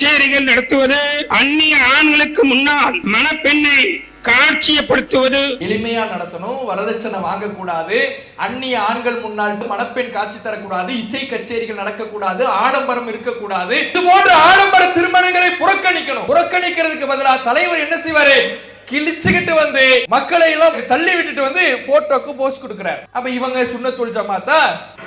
கச்சேரிகள் நடத்துவது, அந்நிய ஆண்களுக்கு முன்னால் மணப்பெண்ணை காட்சியப்படுத்துவது. எளிமையா நடத்தணும், வரதட்சணை வாங்கக்கூடாது, அந்நிய ஆண்கள் முன்னால் மணப்பெண் காட்சி தரக்கூடாது, இசை கச்சேரிகள் நடக்கக்கூடாது, ஆடம்பரம் இருக்கக்கூடாது. இது போன்ற ஆடம்பர திருமணங்களை புறக்கணிக்கணும். புறக்கணிக்கிறதுக்கு பதிலாக தலைவர் என்ன செய்வாரு? கிழிச்சுக்கிட்டு வந்து மக்களை எல்லாம் தள்ளி விட்டுட்டு வந்து போட்டோக்கு போஸ்ட் கொடுக்கிறார். அப்ப இவங்க சுன்னத்துல் ஜமாத்தா?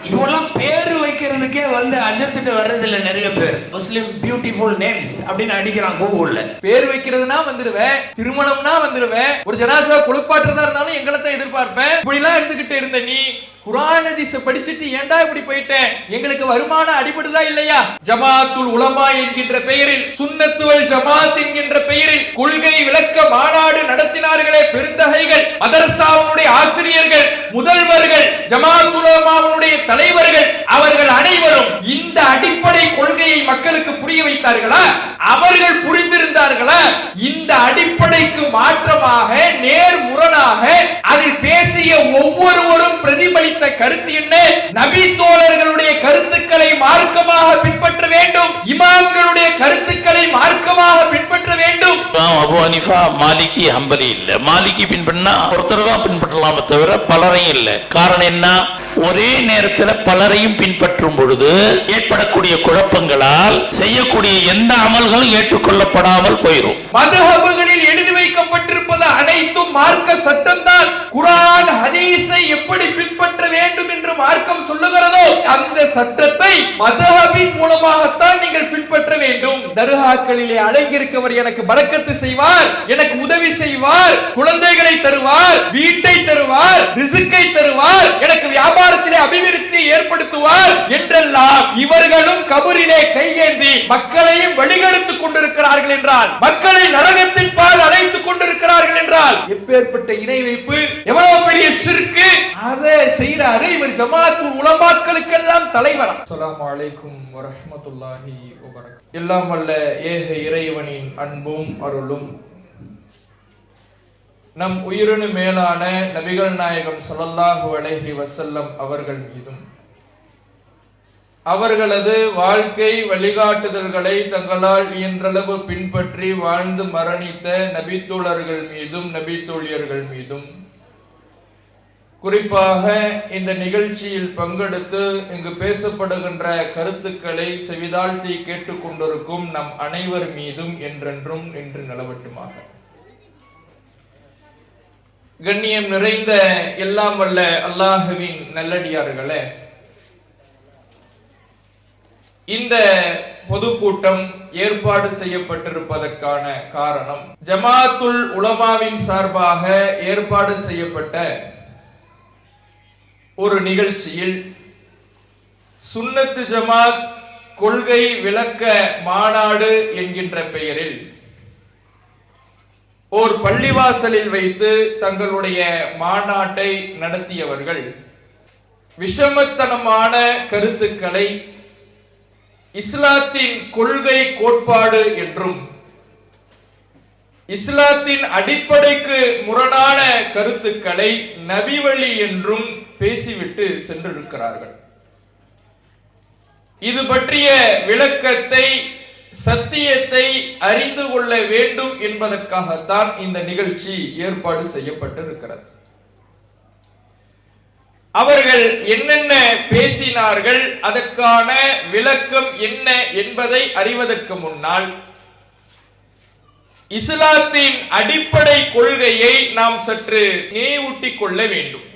இவெல்லாம் பேரு வைக்கிறதுக்கே வந்து அசர்த்துட்டு வர்றது இல்ல. நிறைய பேர் முஸ்லிம் பியூட்டிஃபுல் நேம்ஸ் அப்படின்னு அடிக்கிறான் கூகுள்ல. பேர் வைக்கிறதுனா வந்துடுவேன், திருமணம்னா வந்துடுவேன், ஒரு ஜனாசா குளிப்பாட்டுறதா இருந்தாலும் எங்களை தான் எதிர்பார்ப்பேன். இப்படி எல்லாம் இருந்துகிட்டு இருந்த நீ குர்ஆன் ஹதீஸ் படிச்சிட்டு ஏன்டா இப்படி போயிட்டேன்? எங்களுக்கு வருமானம் அடிபடுதா இல்லையா? ஜமாத்துல் உலமா என்கின்ற பெயரில், சுன்னத்துல் ஜமாத் என்கின்ற பெயரில் கொள்கை விளக்க மாநாடு நடத்தினார்களே பெருந்தகைகள், மதரசாவுடைய ஆசிரியர்கள், முதல்வர்கள், ஜமாத்துல் உலமாவுடைய தலைவர்கள், அவர்கள் அனைவரும் இந்த அடிப்படை கொள்கையை மக்களுக்கு புரிய வைத்தார்களா? அவர்கள் புரிந்திருந்தார்களா? இந்த அடிப்படைக்கு மாற்றமாக நேர்முரணாக அதில் பேசிய ஒவ்வொருவரும் பிரதிபலித்த கருத்து என்ன? நபி தோழர்களுடைய கருத்துக்களை மார்க்கமாக பின்பற்ற வேண்டும், இமாம்களுடைய கருத்துக்களை மார்க்கமாக பின்பற்ற வேண்டும். அபூ ஹனீஃபா மாலிகி ஹம்பலி இல்ல. மாலிகி பின்பற்றினா ஒருத்தர் தான் பின்பற்றலாமே தவிர பலரையும் இல்ல. காரணம் என்ன? ஒரே நேரத்தில் பலரையும் பின்பற்றும் பொழுது ஏற்படக்கூடிய குழப்பங்களால் செய்யக்கூடிய எந்த அமல்களும் ஏற்றுக்கொள்ளப்படாமல் போயிடும். மதுஹபுகளில் எழுதி வைக்கப்பட்டிருப்பது அனைத்தும் மார்க்க சட்டம் தான். குர்ஆன் ஹதீஸை எப்படி பின்பற்ற வேண்டும் என்று மார்க்கம் சொல்லுகிறதோ அந்த சட்டத்தை மதுஹபின் மூலமாகத்தான் நீங்கள் பின்பற்ற வேண்டும். தர்காக்களிலே அடங்கியிருக்கவர் எனக்கு பரக்கத்து செய்வார், எனக்கு உதவி செய்வார், குழந்தைகளை தருவார், வீட்டை தருவார், ரிஸ்கை தருவார், எனக்கு வியாபாரத்திலே அபிவிருத்தி ஏற்படுத்துவார் என்றெல்லாம் இவர்களும் கபரிலே கையேந்தி மக்களையும் வழிகெடுத்துக் கொண்டிருக்கிறார்கள் என்றால், மக்களை நரகத்தின் பால் அழைத்துக் கொண்டிருக்கிறார்கள் என்றால் எப்பேற்பட்ட இணை வைப்பு, எவ்வளவு பெரிய ஷிர்க்! அதை செய்யறாரு இவர். ஜமாத்துல் உலமாக்களுக்கெல்லாம் தலைவர். அஸ்ஸலாமு அலைக்கும் வரஹ்மத்துல்லாஹி வபரகாத்துஹு. எல்லாம் வல்ல ஏக இறைவனின் அன்பும் அருளும் நம் உயிரினு மேலான நபிகள் நாயகம் ஸல்லல்லாஹு அலைஹி வஸல்லம் அவர்கள் மீதும், அவர்களது வாழ்க்கை வழிகாட்டுதல்களை தங்களால் இயன்றளவு பின்பற்றி வாழ்ந்து மரணித்த நபித்தோழர்கள் மீதும் நபித்தோழியர்கள் மீதும், குறிப்பாக இந்த நிகழ்ச்சியில் பங்கெடுத்து இங்கு பேசப்படுகின்ற கருத்துக்களை செவிதாழ்த்தி கேட்டுக்கொண்டிருக்கும் நம் அனைவர் மீதும் என்றென்றும் என்று நிலவட்டுமாக. கண்ணியம் நிறைந்த எல்லாம் வல்ல அல்லாஹ்வின் நல்லடியார்களே, இந்த பொதுக்கூட்டம் ஏற்பாடு செய்யப்பட்டிருப்பதற்கான காரணம், ஜமாத்துல் உலமாவின் சார்பாக ஏற்பாடு செய்யப்பட்ட ஒரு நிகழ்ச்சியில் சுன்னத்து ஜமாத் கொள்கை விளக்க மாநாடு என்கின்ற பெயரில் ஓர் பள்ளிவாசலில் வைத்து தங்களுடைய மாநாட்டை நடத்தியவர்கள் விஷமத்தனமான கருத்துக்களை இஸ்லாத்தின் கொள்கை கோட்பாடு என்றும் இஸ்லாத்தின் அடிப்படைக்கு முரணான கருத்துக்களை நபிவழி என்றும் பேசிவிட்டு சென்றிருக்கிறார்கள். இது பற்றிய விளக்கத்தை, சத்தியத்தை அறிந்து கொள்ள வேண்டும் என்பதற்காகத்தான் இந்த நிகழ்ச்சி ஏற்பாடு செய்யப்பட்டிருக்கிறது. அவர்கள் என்னென்ன பேசினார்கள், அதற்கான விளக்கம் என்ன என்பதை அறிவதற்கு முன்னால் இஸ்லாத்தின் அடிப்படை கொள்கையை நாம் சற்று நினைவூட்டிக் கொள்ள வேண்டும்.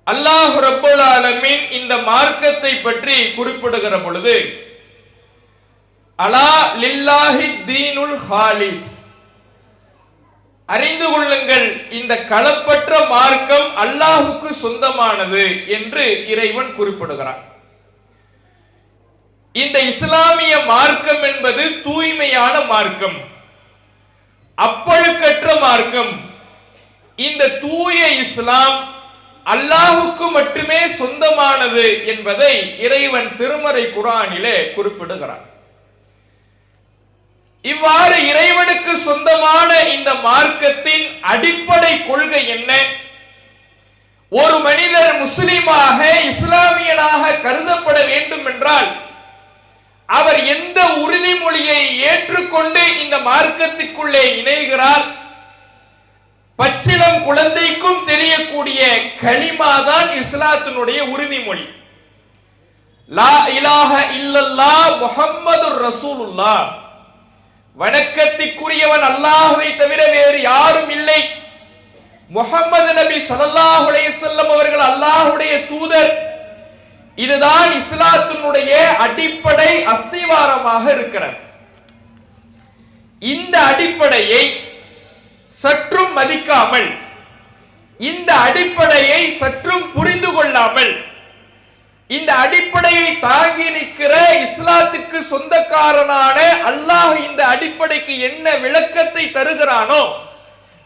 அல்லாஹ் ரப்பல் ஆலமீன் இந்த மார்க்கத்தை பற்றி குறிப்பிடுகிற பொழுது, அலா லில்லாஹி தீனுல் ஹாலிஸ், அறிந்து கொள்ளுங்கள் இந்த களப்பற்ற மார்க்கம் அல்லாஹுக்கு சொந்தமானது என்று இறைவன் குறிப்பிடுகிறான். இந்த இஸ்லாமிய மார்க்கம் என்பது தூய்மையான மார்க்கம், அப்பழுக்கற்ற மார்க்கம். இந்த தூய இஸ்லாம் அல்லாஹுக்கு மட்டுமே சொந்தமானது என்பதை இறைவன் திருமறை குர்ஆனிலே குறிப்பிடுகிறான். இவ்வாறு இறைவனுக்கு சொந்தமான இந்த மார்க்கத்தின் அடிப்படை கொள்கை என்ன? ஒரு மனிதர் முஸ்லிமாக, இஸ்லாமியனாக கருதப்பட வேண்டும் என்றால் அவர் எந்த உறுதிமொழியை ஏற்றுக்கொண்டு இந்த மார்க்கத்திற்குள்ளே இணைகிறார். பச்சிளம் குழந்தைக்கும் தெரியக்கூடிய கலிமா தான் இஸ்லாத்தினுடைய உறுதிமொழி. லா இலாஹ இல்லல்லாஹ் முஹம்மதுர் ரசூலுல்லாஹ், வணக்கத்திற்குரியவன் அல்லாஹ்வை தவிர வேறு யாரும் இல்லை, முஹம்மது நபி ஸல்லல்லாஹு அலைஹி வஸல்லம் அவர்கள் அல்லாஹ்வுடைய தூதர். இதுதான் இஸ்லாத்தினுடைய அடிப்படை அஸ்திவாரமாக இருக்கிறது. இந்த அடிப்படையை சற்றும் மதிக்காமல், இந்த அடிப்படையை சற்றும் புரிந்து கொள்ளாமல், இந்த அடிப்படையை தாங்கி நிற்கிற இஸ்லாத்துக்கு சொந்தக்காரனான அல்லாஹ் இந்த அடிப்படைக்கு என்ன விளக்கத்தை தருகிறானோ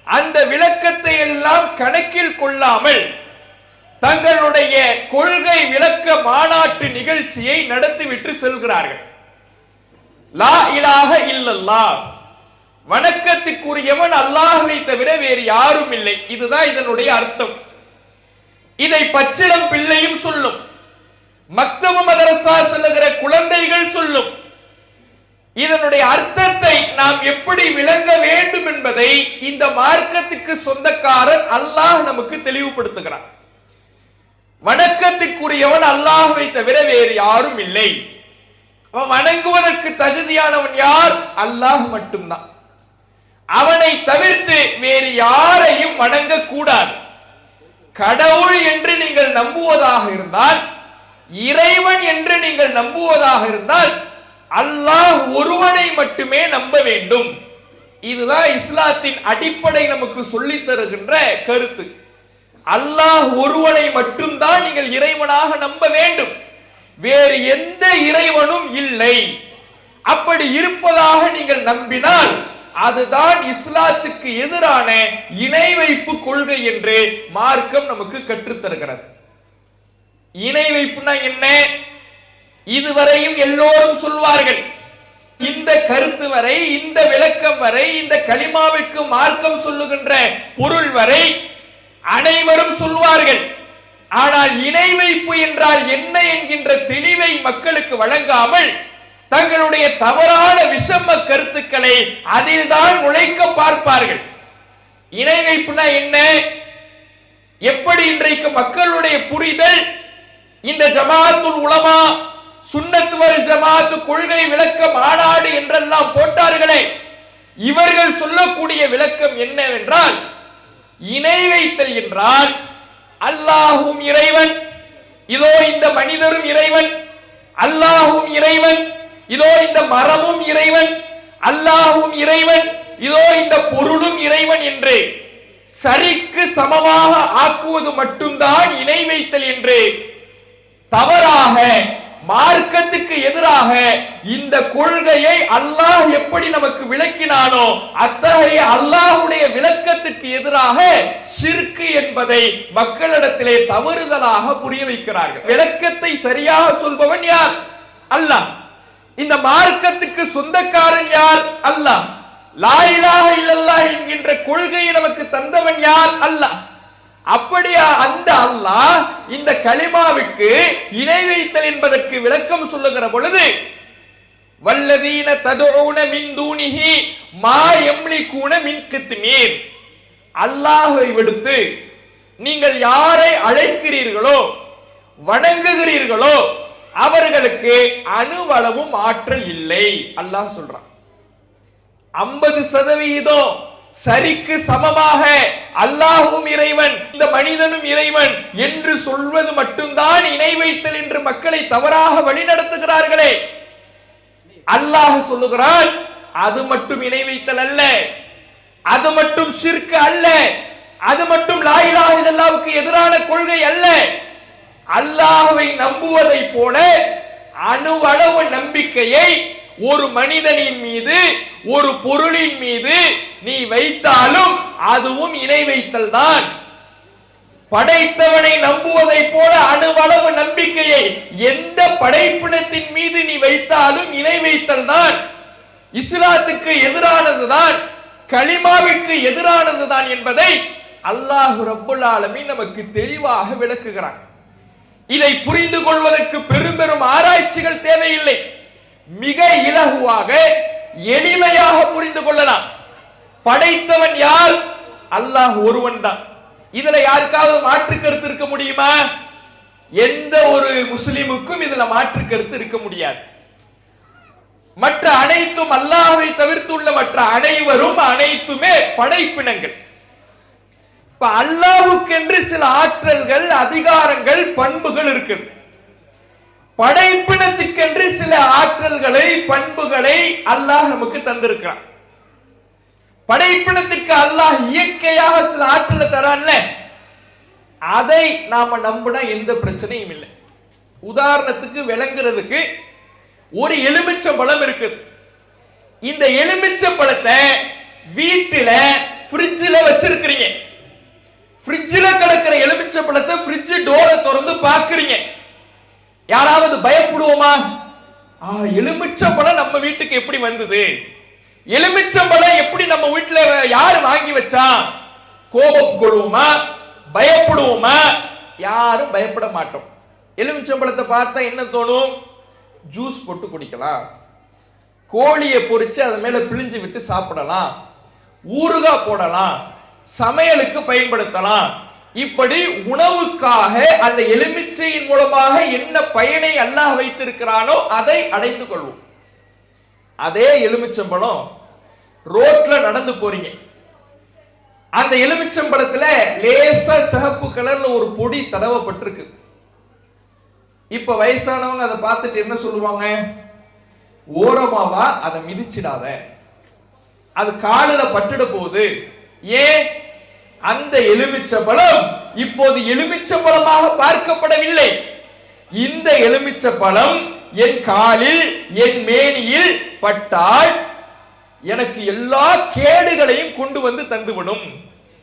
அந்த விளக்கத்தை எல்லாம் கணக்கில் கொள்ளாமல் தங்களுடைய கொள்கை விளக்க மாநாட்டு நிகழ்ச்சியை நடத்திவிட்டு செல்கிறார்கள். லா இலாஹ இல்லல்லாஹ், வணக்கத்திற்குரியவன் அல்லாஹ்வை தவிர வேறு யாரும் இல்லை. இதுதான் இதனுடைய அர்த்தம். இதை பச்சிளம் பிள்ளையும் சொல்லும், மக்தப மதரசா செல்லுகிற குழந்தைகள் சொல்லும். இதனுடைய அர்த்தத்தை நாம் எப்படி விளங்க வேண்டும் என்பதை இந்த மார்க்கத்திற்கு சொந்தக்காரன் அல்லாஹ் நமக்கு தெளிவுபடுத்துகிறான். வணக்கத்திற்குரியவன் அல்லாஹ்வை தவிர வேறு யாரும் இல்லை. அவன் வணங்குவதற்கு தகுதியானவன் யார்? அல்லாஹ் மட்டும்தான். அவனை தவிர்த்து வேறு யாரையும் வணங்க கூடாது. கடவுள் என்று நீங்கள் நம்புவதாக இருந்தால், இறைவன் என்று நீங்கள் நம்புவதாக இருந்தால் அல்லாஹ் ஒருவனை மட்டுமே நம்ப வேண்டும். இதுதான் இஸ்லாத்தின் அடிப்படை நமக்கு சொல்லித் தருகின்ற கருத்து. அல்லாஹ் ஒருவனை மட்டும்தான் நீங்கள் இறைவனாக நம்ப வேண்டும், வேறு எந்த இறைவனும் இல்லை. அப்படி இருப்பதாக நீங்கள் நம்பினால் அதுதான் இஸ்லாத்துக்கு எதிரான இணை வைப்பு கொள்கை என்று மார்க்கம் நமக்கு கற்றுத்தருகிறது. இணை வைப்புனா என்ன? இதுவரையும் எல்லோரும் சொல்வார்கள். இந்த கருத்து வரை, இந்த விளக்கம் வரை, இந்த கலிமாவிற்கு மார்க்கம் சொல்லுகின்ற பொருள் வரை அனைவரும் சொல்வார்கள். ஆனால் இணை வைப்பு என்றால் என்ன என்கின்ற தெளிவை மக்களுக்கு வழங்காமல் தங்களுடைய தவறான விஷம கருத்துக்களை அதில் தான் உழைக்க பார்ப்பார்கள். இணை வைப்புனா என்ன? எப்படி இன்றைக்கு மக்களுடைய புரிதல் இந்த ஜமாத்துல் உலமா, சுன்னத் வல் ஜமாத் கொள்கை விளக்க மாநாடு என்றெல்லாம் போட்டார்களே, இவர்கள் சொல்லக்கூடிய விளக்கம் என்னவென்றால், இணை வைத்தல் என்றால் அல்லாஹும் இறைவன், இதோ இந்த மனிதரும் இறைவன், அல்லாஹும் இறைவன், இதோ இந்த மரமும் இறைவன், அல்லாஹும் இறைவன், இதோ இந்த பொருளும் இறைவன் என்று சரிக்கு சமமாக ஆக்குவது மட்டும்தான் இணை வைத்தல் என்று தவறாக, மார்க்கத்துக்கு எதிராக இந்த கொள்கையை அல்லாஹ் எப்படி நமக்கு விளக்கினானோ அத்தகைய அல்லாஹ்வுடைய விளக்கத்திற்கு எதிராக ஷிர்க் என்பதை மக்களிடத்திலே தவறுதலாக புரிய வைக்கிறார்கள். விளக்கத்தை சரியாக சொல்பவன் யார்? அல்லாஹ். இந்த மார்க்கத்துக்கு சொந்தக்காரன் யார்? அல்லாஹ். லா இலாஹ இல்லல்லாஹ் என்கின்ற கொள்கையை நமக்கு தந்தவன் யார்? அல்லாஹ். அப்படியா அந்த அல்லாஹ் இந்த கலிமாவுக்கு இணை வைத்தல் என்பதற்கு விளக்கம் சொல்லுகிற பொழுது, வல்லதீன ததுஊன மின் தூனிஹி மா யம்லிகூன மின் கித்மீர், அல்லாஹ்வை விடுத்து நீங்கள் யாரை அழைக்கிறீர்களோ வணங்குகிறீர்களோ அவர்களுக்கு அணுவளவும் ஆற்றல் இல்லை. அல்லாஹ் சொல்றான். 50% சரிக்கு சமமாக அல்லாஹ்வும் இறைவன், இந்த மனிதனும் இறைவன் என்று சொல்வது மட்டும்தான் இணை வைத்தல் என்று மக்களை தவறாக வழிநடத்துகிறார்களே. அல்லாஹ் சொல்லுகிறான், அது மட்டும் இணை வைத்தல் அல்ல, அது மட்டும் ஷிர்க் அல்ல, அது மட்டும் லா இலாஹ இல்லல்லாஹ்வுக்கு எதிரான கொள்கை அல்ல. அல்லாஹ்வை நம்புவதை போல அணுவளவு நம்பிக்கையை ஒரு மனிதனின் மீது, ஒரு பொருளின் மீது நீ வைத்தாலும் அதுவும் இணை வைத்தல் தான். படைத்தவனை நம்புவதை போல அணுவளவு நம்பிக்கையை எந்த படைப்பினத்தின் மீது நீ வைத்தாலும் இணை வைத்தல் தான். இஸ்லாத்துக்கு எதிரானதுதான், கலிமாவிற்கு எதிரானதுதான் என்பதை அல்லாஹ் ரப்புல் ஆலமீன் நமக்கு தெளிவாக விளக்குகிறான். இதை புரிந்து கொள்வதற்கு பெரும் பெரும் ஆராய்ச்சிகள் தேவையில்லை. மிக இலகுவாக எளிமையாக புரிந்து கொள்ளலாம். படைத்தவன் யார்? அல்லாஹ் ஒருவன் தான். இதுல யாருக்காவது மாற்று கருத்து இருக்க முடியுமா? எந்த ஒரு முஸ்லிமுக்கும் இதுல மாற்று கருத்து இருக்க முடியாது. மற்ற அனைத்தும் அல்லாஹ்வை தவிர்த்துள்ள மற்ற அனைவரும் அனைத்துமே படைப்பினங்கள். இப்ப அல்லாஹ்வுக்கென்று சில ஆற்றல்கள், அதிகாரங்கள், பண்புகள் இருக்கு. படைப்பினத்துக்கென்று சில ஆற்றல்களை, பண்புகளை அல்லாஹ் நமக்கு தந்திருக்கிறான். படைப்பினத்துக்கு அல்லாஹ் இயற்கையாக சில ஆற்றலை தரான்ல, அதை நாம நம்பினா எந்த பிரச்சனையும் இல்லை. உதாரணத்துக்கு விளங்குறதுக்கு ஒரு எலுமிச்சம்பழம் இருக்கு. இந்த எலுமிச்சம்பழத்தை வீட்டுல ஃப்ரிட்ஜ்ல வச்சிருக்கிறீங்க. ஃப்ரிட்ஜ்ல கிடக்கிற எலுமிச்சம்பழத்தை ஃப்ரிட்ஜ் டோரை திறந்து பாக்குறீங்க. யாராவது பயப்படுவோமா? எலுமிச்சம்பழம் நம்ம வீட்டுக்கு எப்படி வந்தது? எலுமிச்சம்பழம் எப்படி நம்ம வீட்டுல யாரு வாங்கி வச்சா? கோபம் கொள்வோமா? பயப்படுவோமா? யாரும் பயப்பட மாட்டோம். எலுமிச்சம்பழத்தை பார்த்தா என்ன தோணும்? ஜூஸ் போட்டு குடிக்கலாம், கோழியை பொரிச்சு அது மேல பிழிஞ்சு விட்டு சாப்பிடலாம், ஊறுகாய் போடலாம், சமையலுக்கு பயன்படுத்தலாம். இப்படி உணவுக்காக அந்த எலுமிச்சையின் மூலமாக என்ன பயனை அல்லாஹ் வைத்திருக்கிறானோ அதை அடைந்து கொள்வோம். அதே எலுமிச்சம்பழம் ரோட்ல நடந்து போறீங்க. அந்த எலுமிச்சம்பழத்துல லேசா சிகப்பு கலர்ல ஒரு பொடி தடவப்பட்டிருக்கு. இப்ப வயசானவங்க அதை பார்த்துட்டு என்ன சொல்லுவாங்க? ஓரமாவா அதை மிதிச்சிடாத, அது காலில பட்டுட போகுது. ஏன்? அந்த எலுமிச்சம்பழம் இப்போது எலுமிச்சம்பழமாக பார்க்கப்படவில்லை. இந்த எலுமிச்சம்பழம் என் காலில், என் மேனியில் பட்டால் எனக்கு எல்லா கேடுகளையும் கொண்டு வந்து தந்துவிடும்,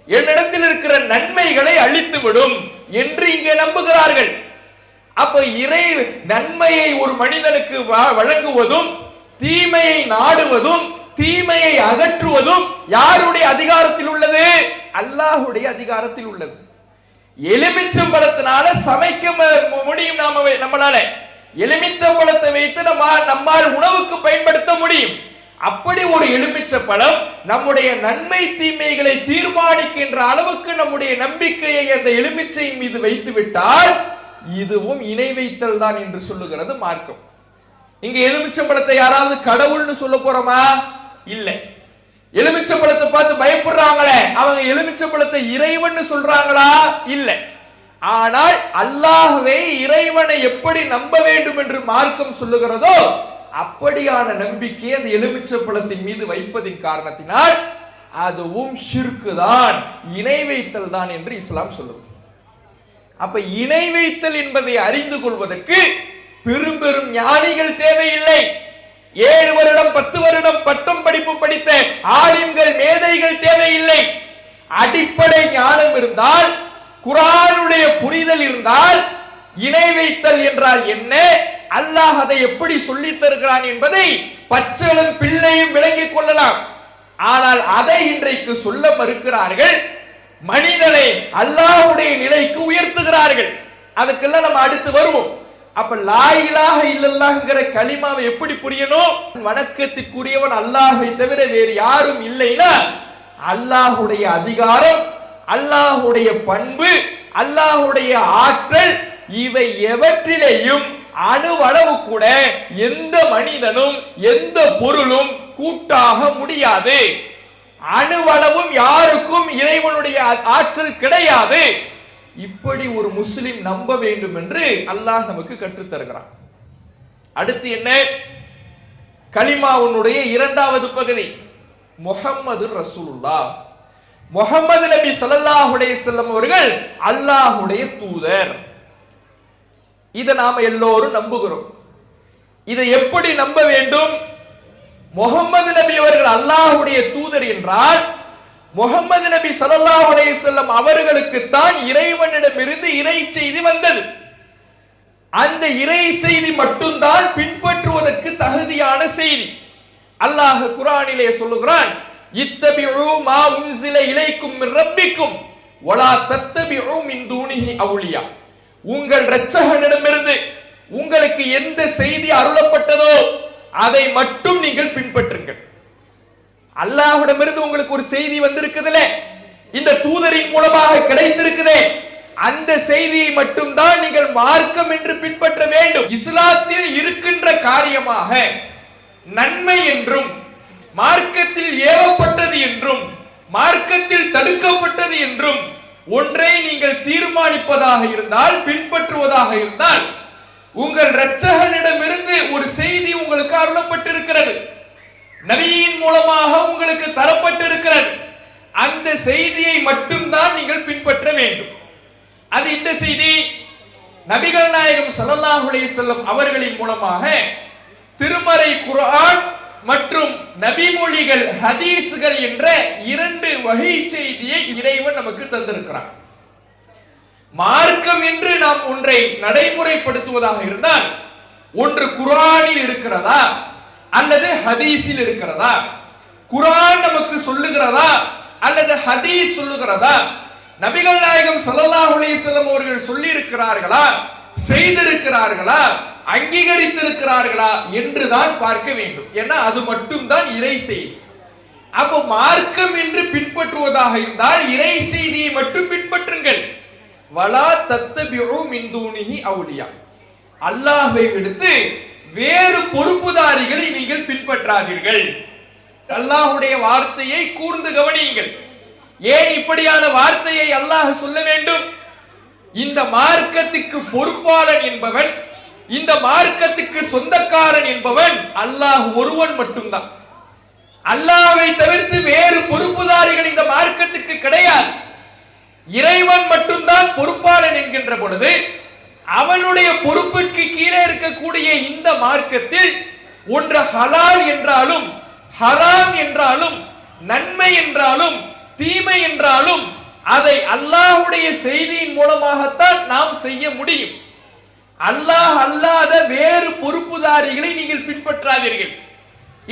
என்னிடத்தில் இருக்கிற நன்மைகளை அழித்துவிடும் என்று இங்கே நம்புகிறார்கள். அப்ப இறை நன்மையை ஒரு மனிதனுக்கு வழங்குவதும், தீமையை நாடுவதும், தீமையை அகற்றுவதும் யாருடைய அதிகாரத்தில் உள்ளது? அல்லாஹ்வுடைய அதிகாரத்தில் உள்ளது. எலுமிச்சம்பழத்தினால சமைக்க முடியும். நம்மளால எலுமிச்சம்பழத்தை வைத்து நம்மால் உணவுக்கு பயன்படுத்த முடியும். அப்படி ஒரு எலுமிச்சம்பழம் நம்முடைய நன்மை தீமைகளை தீர்மானிக்கின்ற அளவுக்கு நம்முடைய நம்பிக்கையை அந்த எலுமிச்சையின் மீது வைத்து விட்டால் இதுவும் இணை வைத்தல் தான் என்று சொல்லுகிறது மார்க்கம். இங்க எலுமிச்சம்பழத்தை யாராவது கடவுள்னு சொல்ல போறோமா? இல்ல. எலுமிச்சம்பழத்தை பார்த்து பயப்படுறாங்களே, அவங்க எலுமிச்சம்பழத்தை இறைவன் சொல்றாங்களா? இல்ல. ஆனால் அல்லாஹ்வை, இறைவனை எப்படி நம்ப வேண்டும் என்று மார்க்கம் சொல்லுகிறதோ அப்படியான நம்பிக்கை அந்த எலுமிச்சம்பழத்தின் மீது வைப்பதின் காரணத்தினால் அதுவும் ஷிர்க் தான், இணை வைத்தல் தான் என்று இஸ்லாம் சொல்லுது. அப்ப இணை வைத்தல் என்பதை அறிந்து கொள்வதற்கு பெரும் பெரும் ஞானிகள் தேவையில்லை. 7 வருடம் 10 வருடம் பட்டம் படிப்பு படித்த ஆலிம்கள், மேதைகள் தேவையில்லை. அடிப்படை ஞானம் இருந்தால், குர்ஆனுடைய புரிதல் இருந்தால், இணை வைத்தல் என்றால் என்ன, அல்லாஹ் அதை எப்படி சொல்லித் தருகிறான் என்பதை பச்சளும் பிள்ளையும் விளங்கிக் கொள்ளலாம். ஆனால் அதை இன்றைக்கு சொல்ல மறுக்கிறார்கள். மனிதனை அல்லாஹ்வுடைய நிலைக்கு உயர்த்துகிறார்கள். அதுக்கெல்லாம் நம்ம அடுத்து வருவோம். அப்ப லா இலாஹ இல்லல்லாஹ்ங்கற கலிமாவை எப்படி புரியணும்? வணக்கத்திற்குரியவன் அல்லாஹ்வை தவிர வேறு யாரும் இல்லைனா அல்லாஹ்வுடைய அதிகாரம், அல்லாஹ்வுடைய பண்பு, அல்லாஹ்வுடைய ஆற்றல், இவை எவற்றிலேயும் அணுவளவு கூட எந்த மனிதனும் எந்த பொருளும் கூட்டாக முடியாது. அணுவளவும் யாருக்கும் இறைவனுடைய ஆற்றல் கிடையாது. இப்படி ஒரு முஸ்லிம் நம்ப வேண்டும் என்று அல்லாஹ் நமக்கு கற்றுத் தருகிறான். அடுத்து என்ன? கலிமாவுடைய 2வது பகுதி முஹம்மது ரசூலுல்லாஹ். முஹம்மது நபி ஸல்லல்லாஹு அலைஹி வஸல்லம் அவர்கள் அல்லாஹ்வுடைய தூதர். இதை நாம எல்லோரும் நம்புகிறோம். இதை எப்படி நம்ப வேண்டும்? முஹம்மது நபி அவர்கள் அல்லாஹ்வுடைய தூதர் என்றால் முஹம்மது நபி ஸல்லல்லாஹு அலைஹி வஸல்லம் அவர்களுக்கு தான் இறைவனிடமிருந்து இறை செய்தி வந்தது. அந்த இறை செய்தி மட்டும்தான் பின்பற்றுவதற்கு தகுதியான செய்தி. அல்லாஹ் குர்ஆனிலே சொல்லுகிறான், இத்தபிஉ மா உன்ஸில இலைக்கும் மின் ரப்பிக்கும் வலா தத்தபிஉ மின் தூனிஹி அவுலியா. உங்கள் இரட்சகனிடமிருந்து உங்களுக்கு எந்த செய்தி அருளப்பட்டதோ அதை மட்டும் நீங்கள் பின்பற்றுங்கள். அல்லாஹ்விடமிருந்து உங்களுக்கு ஒரு செய்தி வந்திருக்குதுல, இந்த தூதரின் மூலமாக கிடைத்திருக்குதே, அந்த செய்தியை மட்டும்தான் நீங்கள் மார்க்கம் என்று பின்பற்ற வேண்டும். இஸ்லாத்தில் இருக்கின்ற காரியமாக நன்மை என்றும் மார்க்கத்தில் ஏவப்பட்டது என்றும் மார்க்கத்தில் தடுக்கப்பட்டது என்றும் ஒன்றை நீங்கள் தீர்மானிப்பதாக இருந்தால், பின்பற்றுவதாக இருந்தால், உங்கள் இரட்சகனிடமிருந்து ஒரு செய்தி உங்களுக்கு அருளப்பட்டிருக்கிறது, நபியின் மூலமாக உங்களுக்கு தரப்பட்டிருக்கிறது, அந்த செய்தியை மட்டும்தான் நீங்கள் பின்பற்ற வேண்டும். அது இந்த செய்தி நபிகள் நாயகம் ஸல்லல்லாஹு அலைஹி வஸல்லம் அவர்களின் மூலமாக திருமறை குர்ஆன் மற்றும் நபிமொழிகள் ஹதீஸ்கள் என்ற 2 வகை செய்தியை இறைவன் நமக்கு தந்திருக்கிறார். மார்க்கம் என்று நாம் ஒன்றை நடைமுறைப்படுத்துவதாக இருந்தால், ஒன்று குர்ஆனில் இருக்கிறதா அல்லது ஹதீஸில் இருக்கிறதா, குர்ஆன் நமக்கு சொல்லுகிறதா அல்லது ஹதீஸ் சொல்லுகிறதா, நபிகள் நாயகம் ஸல்லல்லாஹு அலைஹி வஸல்லம் அவர்கள் சொல்லி இருக்கிறார்களா, செய்திருக்கிறார்களா, அங்கீகரித்திருக்கிறார்களா என்றுதான் பார்க்க வேண்டும். ஏன்னா அது மட்டும்தான் இறை செய்தி. அப்போ மார்க்கம் என்று பின்பற்றுவதாக இருந்தால் இறை செய்தியை மட்டும் பின்பற்றுங்கள். வலா தத்தபிஉ மின் தூனிஹி அவுலியா, அல்லாஹ்வை விடுத்து வேறு பொறுப்புதாரிகளை நீங்கள் பின்பற்றாதீர்கள். அல்லாஹ்வுடைய வார்த்தையை கூர்ந்து கவனியுங்கள். ஏன் இப்படியான வார்த்தையை அல்லாஹ் சொல்ல வேண்டும்? இந்த மார்க்கத்துக்கு பொறுப்பாளன் என்பவன், இந்த மார்க்கத்துக்கு சொந்தக்காரன் என்பவன் அல்லாஹ் ஒருவன் மட்டும்தான். அல்லாஹ்வை தவிர்த்து வேறு பொறுப்புதாரிகள் இந்த மார்க்கத்துக்கு கிடையாது. இறைவன் மட்டும்தான் பொறுப்பாளன் என்கின்ற பொழுது, அவனுடைய பொறுப்பிற்கு கீழே இருக்கக்கூடிய இந்த மார்க்கத்தில் ஒன்று ஹலால் என்றாலும் ஹராம் என்றாலும் நன்மை என்றாலும் தீமை என்றாலும் அதை அல்லாஹ்வுடைய செய்தியின் மூலமாகத்தான் நாம் செய்ய முடியும். அல்லாஹ் அல்லாத வேறு பொறுப்புதாரிகளை நீங்கள் பின்பற்றாதீர்கள்.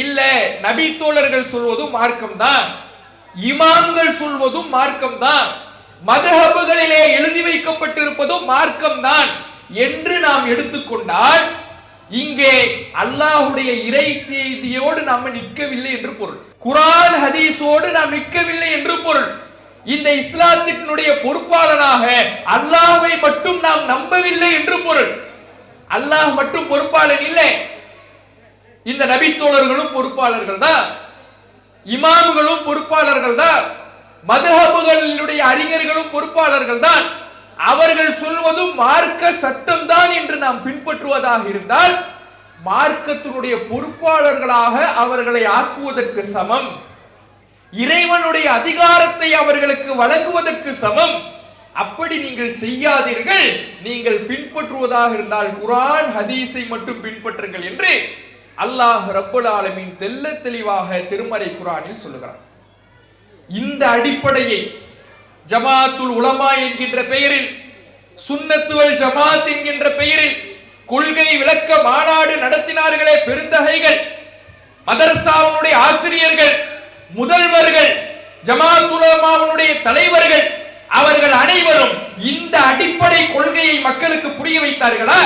இல்ல, நபி தோழர்கள் சொல்வதும் மார்க்கம்தான், இமாம்கள் சொல்வதும் மார்க்கம்தான், மதுஹபுகளிலே எழுதி வைக்கப்பட்டிருப்பதும் மார்க்கம்தான் என்று நாம் எடுத்துக்கொண்டால் இங்கே அல்லாஹ்வுடைய இறை செய்தியோடு நாம் நிற்கவில்லை என்று பொருள். குர்ஆன் ஹதீஸோடு நாம் நிற்கவில்லை என்று பொருள். இந்த இஸ்லாத்தினுடைய பொறுப்பாளனாக அல்லாஹ்வை மட்டும் நாம் நம்பவில்லை என்று பொருள். அல்லாஹ் மட்டும் பொறுப்பாளன் இல்லை, இந்த நபி தோழர்களும் பொறுப்பாளர்கள் தான், இமாம்களும் பொறுப்பாளர்கள் தான், மதுஹபுகளுடைய அறிஞர்களும் பொறுப்பாளர்கள் தான். அவர்கள் சொல்வதும் மார்க்க சட்டம் தான் என்று நாம் பின்பற்றுவதாக இருந்தால் மார்க்கத்தினுடைய பொறுப்பாளர்களாக அவர்களை ஆக்குவதற்கு சமம், இறைவனுடைய அதிகாரத்தை அவர்களுக்கு வழங்குவதற்கு சமம். அப்படி நீங்கள் செய்யாதீர்கள். நீங்கள் பின்பற்றுவதாக இருந்தால் குர்ஆன் ஹதீஸை மட்டும் பின்பற்றுங்கள் என்று அல்லாஹ் ரப்பல் ஆலமீன் தெள்ள தெளிவாக திருமறை குர்ஆனில் சொல்லுகிறார். இந்த அடிப்படையை ஜமாத்துல் உலமா என்கின்ற பெயரில், சுன்னத்து வல் ஜமாத் என்கின்ற பெயரில் கொள்கை விளக்க மாநாடு நடத்தினார்களே பெருந்தகைகள், மதரசாவுடைய ஆசிரியர்கள், முதல்வர்கள், ஜமாத் உலமாவுடைய தலைவர்கள், அவர்கள் அனைவரும் இந்த அடிப்படை கொள்கையை மக்களுக்கு புரிய வைத்தார்களா?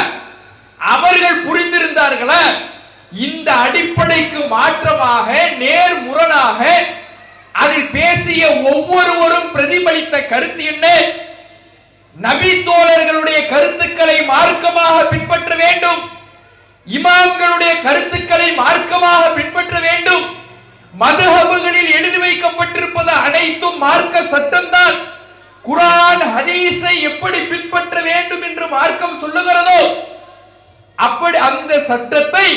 அவர்கள் புரிந்திருந்தார்களா? இந்த அடிப்படைக்கு மாற்றமாக நேர்முரணாக அதில் பேசிய ஒவ்வொருவரும் பிரதிபலித்த கருத்து என்ன? நபி தோழர்களுடைய கருத்துக்களை மார்க்கமாக பின்பற்ற வேண்டும், இமாம்களுடைய கருத்துக்களை மார்க்கமாக பின்பற்ற வேண்டும், மதுஹபுகளில் எழுதி வைக்கப்பட்டிருப்பது அனைத்தும் மார்க்க சட்டம்தான். குர்ஆன் ஹதீஸை எப்படி பின்பற்ற வேண்டும் என்று மார்க்கம் சொல்லுகிறதோ அப்படி அந்த சட்டத்தை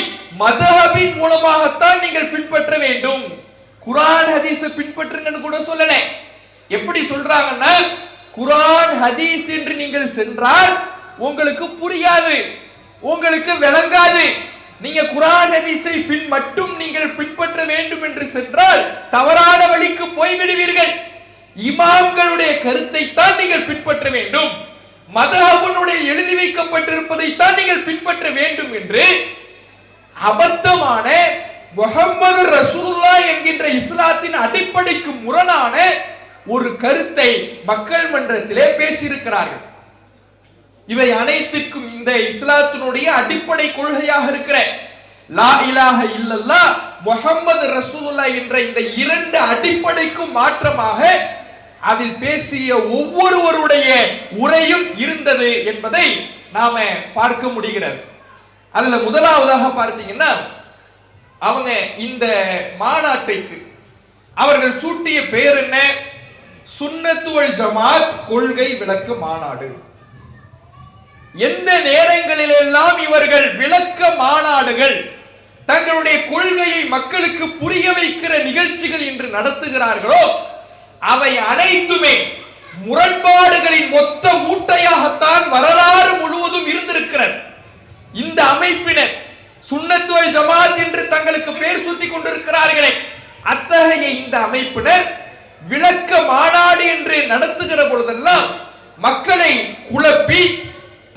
மதுஹபின் மூலமாகத்தான் நீங்கள் பின்பற்ற வேண்டும். குர்ஆன் ஹதீஸை பின்பற்றுங்கன்னு கூட சொல்லல. எப்படி சொல்றாங்கன்னா, குர்ஆன் ஹதீஸ் என்று நீங்கள் சென்றால் உங்களுக்கு புரியாது, உங்களுக்கு விளங்காது. நீங்க குர்ஆன் ஹதீஸை மட்டும் நீங்கள் பின்பற்ற வேண்டும் என்று சென்றால் தவறான வழிக்கு போய்விடுவீர்கள். இமாம்களுடைய கருத்தை தான் நீங்கள் பின்பற்ற வேண்டும், மதுஹபுனுடைய எழுதி வைக்கப்பட்டிருப்பதை தான் நீங்கள் பின்பற்ற வேண்டும் என்று அபத்தமான முஹம்மது ரசூலுல்லாஹ் என்கின்ற இஸ்லாத்தின் அடிப்படைக்கு முரணான ஒரு கருத்தை மக்கள் மன்றத்திலே பேசியிருக்கிறார்கள். இவை அனைத்திற்கும் இந்த இஸ்லாத்தினுடைய அடிப்படை கொள்கையாக இருக்கிற லா இலாஹ இல்லல்லாஹ் முஹம்மது ரசூலுல்லாஹ் என்ற இந்த இரண்டு அடிப்படைக்கும் மாற்றமாக அதில் பேசிய ஒவ்வொருவருடைய உரையும் இருந்தது என்பதை நாம பார்க்க முடிகிறது. அதுல முதலாவதாக பார்த்தீங்கன்னா அவங்க இந்த மாநாட்டுக்கு அவர்கள் சூட்டிய பெயர் என்ன? சுன்னத்து வல் ஜமாத் கொள்கை விளக்க மாநாடு. எந்த நேரங்களிலெல்லாம் இவர்கள் விளக்க மாநாடுகள், தங்களுடைய கொள்கையை மக்களுக்கு புரிய வைக்கிற நிகழ்ச்சிகள் இன்று நடத்துகிறார்களோ அவை அனைத்துமே முரண்பாடுகளின் மொத்த மூட்டையாகத்தான் வரலாறு முழுவதும் இருந்திருக்கிறது. இந்த அமைப்பினர் சுன்னத்து வல் ஜமாத் என்று தங்களுக்கு பெயர் சூட்டிக் கொண்டிருக்கிறார்களே, அத்தகைய இந்த அமைப்பினர் விளக்க மாநாடு என்று நடத்துகிற பொழுதெல்லாம் மக்களை குழப்பி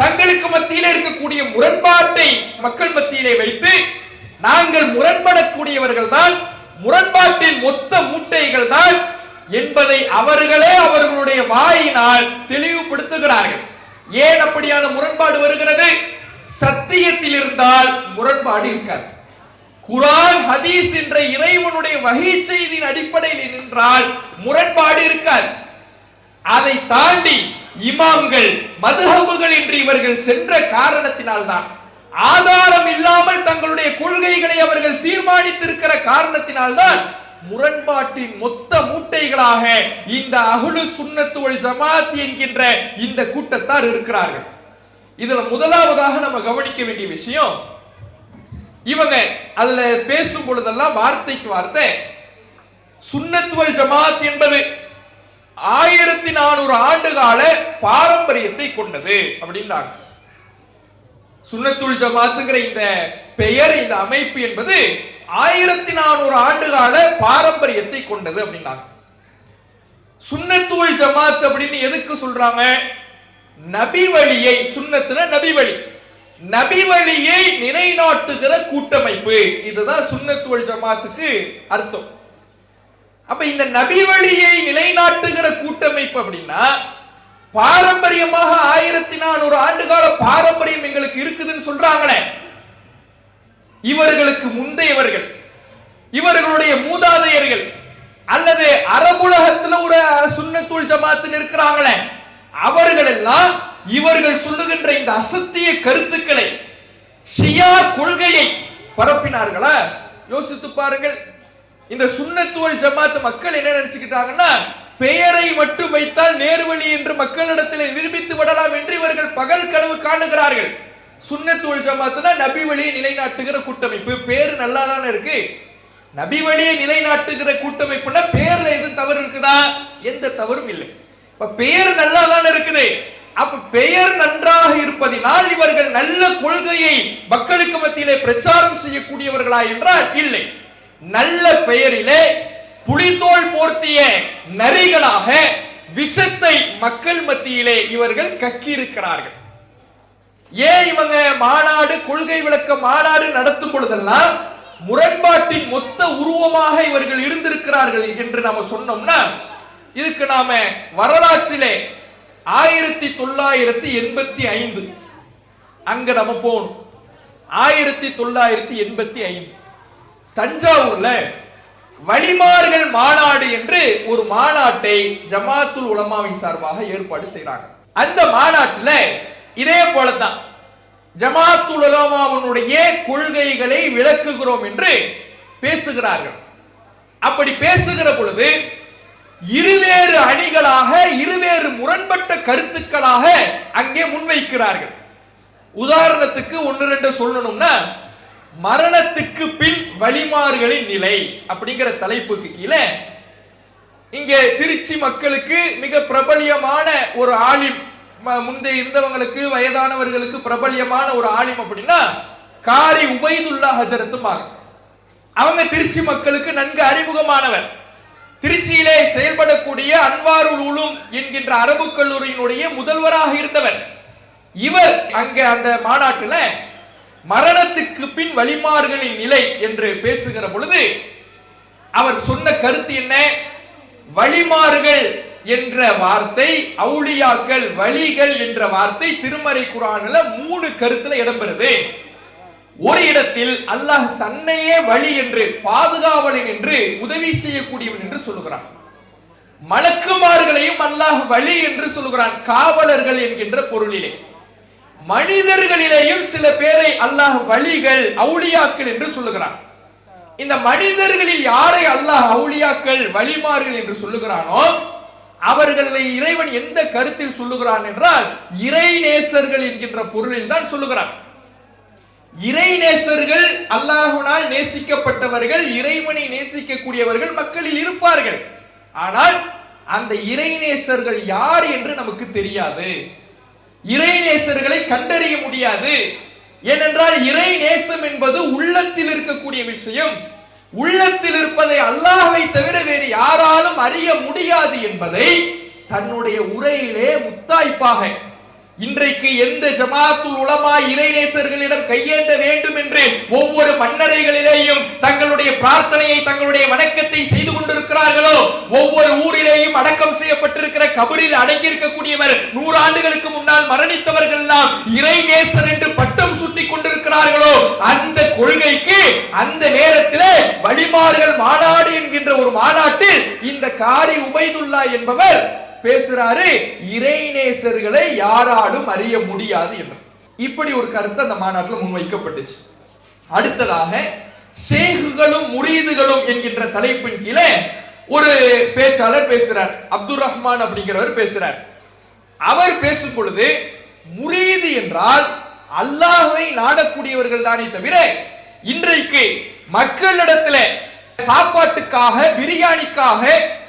தங்களுக்கு மத்தியிலே இருக்கக்கூடிய முரண்பாட்டை மக்கள் மத்தியிலே வைத்து நாங்கள் முரண்படக்கூடியவர்கள் தான், முரண்பாட்டின் மொத்த மூட்டைகள் தான் என்பதை அவர்களே அவர்களுடைய வாயினால் தெளிவுபடுத்துகிறார்கள். ஏன் அப்படியான முரண்பாடு வருகிறது? சத்தியத்தில் இருந்தால் முரண்பாடு இருக்காது. குர்ஆன் ஹதீஸ் என்ற இறைவனுடைய வஹீ செய்தியின் அடிப்படையில் நின்றால் முரண்பாடு இருக்காது. அதை தாண்டி இமாம்கள் மதுஹபுகள் என்று இவர்கள் சென்ற காரணத்தினால்தான், ஆதாரம் இல்லாமல் தங்களுடைய கொள்கைகளை அவர்கள் தீர்மானித்திருக்கிற காரணத்தினால்தான் முரண்பாட்டின் மொத்த மூட்டைகளாக இந்த அஹ்லு சுன்னத்து வல் ஜமாத் என்கின்ற இந்த கூட்டத்தார் இருக்கிறார்கள். இதுல முதலாவதாக நம்ம கவனிக்க வேண்டிய விஷயம், இவங்க அதுல பேசும் பொழுதெல்லாம் வார்த்தைக்கு வார்த்தை சுன்னத்து வல் ஜமாத் என்பது 1400 ஆண்டுகால பாரம்பரியத்தை கொண்டது அப்படின்னாங்க. சுன்னத்துல் ஜமாத்துங்கிற இந்த பெயர், இந்த அமைப்பு என்பது 1400 ஆண்டுகால பாரம்பரியத்தை கொண்டது அப்படின்னாங்க. சுன்னத்துல் ஜமாத் அப்படின்னு எதுக்கு சொல்றாங்க? நபி வழியை, சுன்னத்துனா நபி வழி, நபி வழியை நிலைநாட்டுகிற கூட்டமைப்பு, இதுதான் சுன்னத்துல் ஜமாத்துக்கு அர்த்தம். அப்ப இந்த நபி வழியை நிலைநாட்டுகிற கூட்டமைப்பு அப்படின்னா பாரம்பரியமாக 1400 ஆண்டுகால பாரம்பரியம் எங்களுக்கு இருக்குதுன்னு சொல்றாங்களே, இவர்களுக்கு முந்தையவர்கள், இவர்களுடைய மூதாதையர்கள் அல்லது அரபுலகத்துல ஒரு சுன்னத்துல் ஜமாத் இருக்கிறாங்களே, அவர்கள் எல்லாம் இவர்கள் சொல்லுகின்ற இந்த அசத்திய கருத்துக்களை, ஷியா கொள்கையை பரப்பினார்களா? யோசித்து பாருங்கள். இந்த சுன்னத்து வல் ஜமாத் மக்கள் என்ன நினைச்சுக்கிட்டாங்கன்னா, பெயரை மட்டும் வைத்தால் நேர்வழி என்று மக்களிடத்தில் நிரூபித்து விடலாம் என்று இவர்கள் பகல் கனவு காணுகிறார்கள். சுன்னத்து வல் ஜமாத்னா நபி வழியை நிலைநாட்டுகிற கூட்டமைப்பு, பேரு நல்லா தானே இருக்கு. நபி வழியை நிலைநாட்டுகிற கூட்டமைப்புனா பேர்ல எது தவறு இருக்குதா? எந்த தவறும் இல்லை. இப்ப பெயர் நல்லா தானே இருக்குது. அப்ப பெயர் நன்றாக இருப்பதினால் இவர்கள் நல்ல கொள்கையை மக்களுக்கு மத்தியிலே பிரச்சாரம் செய்யக்கூடியவர்களா என்றால் இல்லை. நல்ல பெயரிலே புலித்தோல் போர்த்திய நரிகளாக விஷத்தை மக்கள் மத்தியிலே இவர்கள் கக்கி இருக்கிறார்கள். ஏன் இவங்க மாநாடு, கொள்கை விளக்க மாநாடு நடத்தும் பொழுதெல்லாம் முரண்பாட்டின் மொத்த உருவமாக இவர்கள் இருந்திருக்கிறார்கள் என்று நாம சொன்னோம்னா, இதுக்கு நாம வரலாற்றிலே 1985 அங்க நம்ம போகணும். 1985 தஞ்சாவூர்ல வலிமார்கள் மாநாடு என்று ஒரு மாநாட்டை ஜமாத்துல் உலமாவின் சார்பாக ஏற்பாடு செய்றாங்க. அந்த மாநாட்டுல இதே போலதான் ஜமாத்துல் உலமாவுடைய கொள்கைகளை விளக்குகிறோம் என்று பேசுகிறார்கள். அப்படி பேசுகிற பொழுது இருவேறு அணிகளாக, இருவேறு முரண்பட்ட கருத்துக்களாக அங்கே முன்வைக்கிறார்கள். உதாரணத்துக்கு 1-2 சொல்லணும்னா, மரணத்துக்கு பின் வலிமார்களின் நிலை அப்படிங்கிற தலைப்புக்கு கீழே இங்கே திருச்சி மக்களுக்கு மிக பிரபலியமான ஒரு ஆலிம், முந்தைய இருந்தவங்களுக்கு வயதானவர்களுக்கு பிரபலியமான ஒரு ஆலிம் அப்படின்னா காரி உபைதுல்லா ஹஜரத்துமாங்க. அவங்க திருச்சி மக்களுக்கு நன்கு அறிமுகமானவர். திருச்சியிலே செயல்படக்கூடிய அன்வாருல் உலூம் என்கின்ற அரபு கல்லூரியினுடைய முதல்வராக இருந்தவர். இவர் அங்க அந்த மாநாட்டில் மரணத்துக்கு பின் வலிமார்களின் நிலை என்று பேசுகிற பொழுது அவர் சொன்ன கருத்து என்ன? வலிமார்கள் என்ற வார்த்தை, அவுலியாக்கள், வலிகள் என்ற வார்த்தை திருமறை குர்ஆன்ல 3 கருத்துல இடம்பெறுது. ஒரு இடத்தில் அல்லாஹ் தன்னையே வழி என்று, பாதுகாவலன் என்று, உதவி செய்யக்கூடியவன் என்று சொல்லுகிறான். மலக்குமார்களையும் அல்லாஹ் வழி என்று சொல்லுகிறான், காவலர்கள் என்கின்ற பொருளிலே. மனிதர்களிலேயும் சில பேரை அல்லாஹ் வழிகள், அவுலியாக்கள் என்று சொல்லுகிறான். இந்த மனிதர்களில் யாரை அல்லாஹ் அவுலியாக்கள், வழிமார்கள் என்று சொல்லுகிறானோ அவர்களை இறைவன் எந்த கருத்தில் சொல்லுகிறான் என்றால் இறைநேசர்கள் என்கின்ற பொருளில் தான் சொல்லுகிறான். இறைநேசர்கள் அல்லாஹ்வினால் நேசிக்கப்பட்டவர்கள், இறைவனை நேசிக்கக்கூடியவர்கள் மக்களில் இருப்பார்கள். ஆனால் அந்த இறைநேசர்கள் யார் என்று நமக்கு தெரியாது. இறைநேசர்களை கண்டறிய முடியாது. ஏனென்றால் இறைநேசம் என்பது உள்ளத்தில் இருக்கக்கூடிய விஷயம். உள்ளத்தில் இருப்பதை அல்லாஹ்வை தவிர வேறு யாராலும் அறிய முடியாது என்பதை தன்னுடைய உரையிலே முத்தாய்ப்பாக, இன்றைக்கு எந்த ஜமாத்துல் உலமா இறைநேசர்களிடம் கையேந்த வேண்டும் என்று ஒவ்வொரு மன்னரைகளிலேயும் தங்களுடைய பிரார்த்தனையை, தங்களுடைய வணக்கத்தை செய்து கொண்டிருக்கிறார்களோ, ஒவ்வொரு ஊரிலேயும் அடக்கம் செய்யப்பட்டிருக்கிற கபரில் அடங்கியிருக்கக்கூடியவர் 100 ஆண்டுகளுக்கு முன்னால் மரணித்தவர்கள் எல்லாம் இறைநேசர் என்று பட்டம் சுட்டி கொண்டிருக்கிறார்களோ, அந்த கொள்கைக்கு அந்த நேரத்திலே வழிமார்கள் மாநாடு என்கின்ற ஒரு மாநாட்டில் இந்த காரி உபைதுல்லா என்பவர் பேசுறாரு, இறைநேசர்களை யாராலும் அறிய முடியாது என்று. இப்படி ஒரு கருத்து அந்த மாநாட்டில் முன்வைக்கப்பட்டுச்சு. அடுத்ததாக ஷேகுகளும் முரீதுகளும் என்கின்ற தலைப்பின் கீழே ஒரு பேச்சாளர் பேசுறார், அப்துல் ரஹ்மான் அப்படிங்கிறவர் பேசுறார். அவர் பேசும் பொழுது முரீது என்றால் அல்லாஹ்வை நாடக்கூடியவர்கள் தானே தவிர இன்றைக்கு மக்களிடத்தில் சாப்பாட்டுக்காக, பிரியாணிக்காக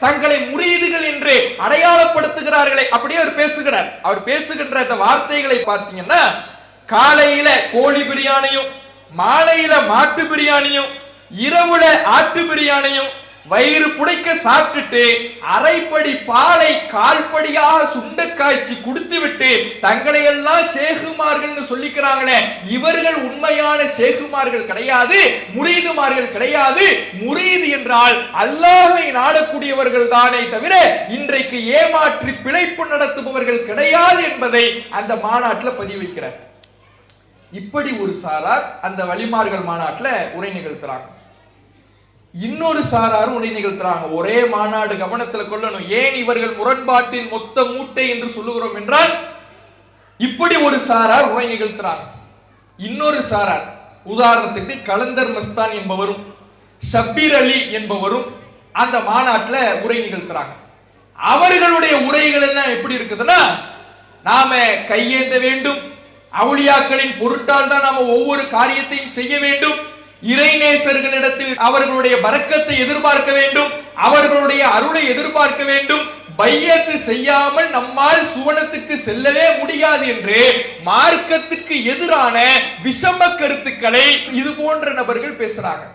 தங்களை முரீதுகள் என்று அடையாளப்படுத்துகிறார்களே, அப்படியே அவர் பேசுகிறார். அவர் பேசுகின்ற அந்த வார்த்தைகளை பார்த்தீங்கன்னா, காலையில கோழி பிரியாணியும், மாலையில மாட்டு பிரியாணியும், இரவுல ஆட்டு பிரியாணியும் வயிறு புடைக்க சாப்பிட்டுட்டு அரைப்படி பாலை கால்படியாக சுண்ட காய்ச்சி குடித்து விட்டு தங்களை எல்லாம் ஷேகுமார்கள் சொல்லிக்கிறாங்களே, இவர்கள் உண்மையான ஷேகுமார்கள் கிடையாது, முரீதுமார்கள் கிடையாது. முரீது என்றால் அல்லாஹ்வை நாடக்கூடியவர்கள் தானே தவிர இன்றைக்கு ஏமாற்றி பிழைப்பு நடத்துபவர்கள் கிடையாது என்பதை அந்த மாநாட்டில் பதிவு வைக்கிறார். இப்படி ஒரு சாரார் அந்த வழிமார்கள் மாநாட்டில் உரை நிகழ்த்துறாங்க. இன்னொரு சாராரும் உரை நிகழ்த்துறாங்க. ஒரே மாநாடு, கவனத்தில் கொள்ளணும். ஏன் இவர்கள் முரண்பாட்டின் மொத்த மூட்டை என்று சொல்லுகிறோம் என்றால் இப்படி ஒரு சாரார் உரை நிகழ்த்துறாங்க. இன்னொரு சாரார், உதாரணத்துக்கு கலந்தர் மஸ்தான் என்பவரும் ஷப்பீர் அலி என்பவரும் அந்த மாநாட்டில் உரை நிகழ்த்துறாங்க. அவர்களுடைய உரைகள் எல்லாம் எப்படி இருக்குதுன்னா, நாம கையேந்த வேண்டும், அவுலியாக்களின் பொருட்டால் தான் நாம ஒவ்வொரு காரியத்தையும் செய்ய வேண்டும், இறைநேசர்களிடத்தில் அவர்களுடைய பரக்கத்தை எதிர்பார்க்க வேண்டும், அவர்களுடைய அருளை எதிர்பார்க்க வேண்டும், பையத்து செய்யாமல் நம்மால் சுவனத்துக்கு செல்லவே முடியாது என்று மார்க்கத்துக்கு எதிரான விஷம கருத்துக்களை இது போன்ற நபர்கள் பேசுறாங்க.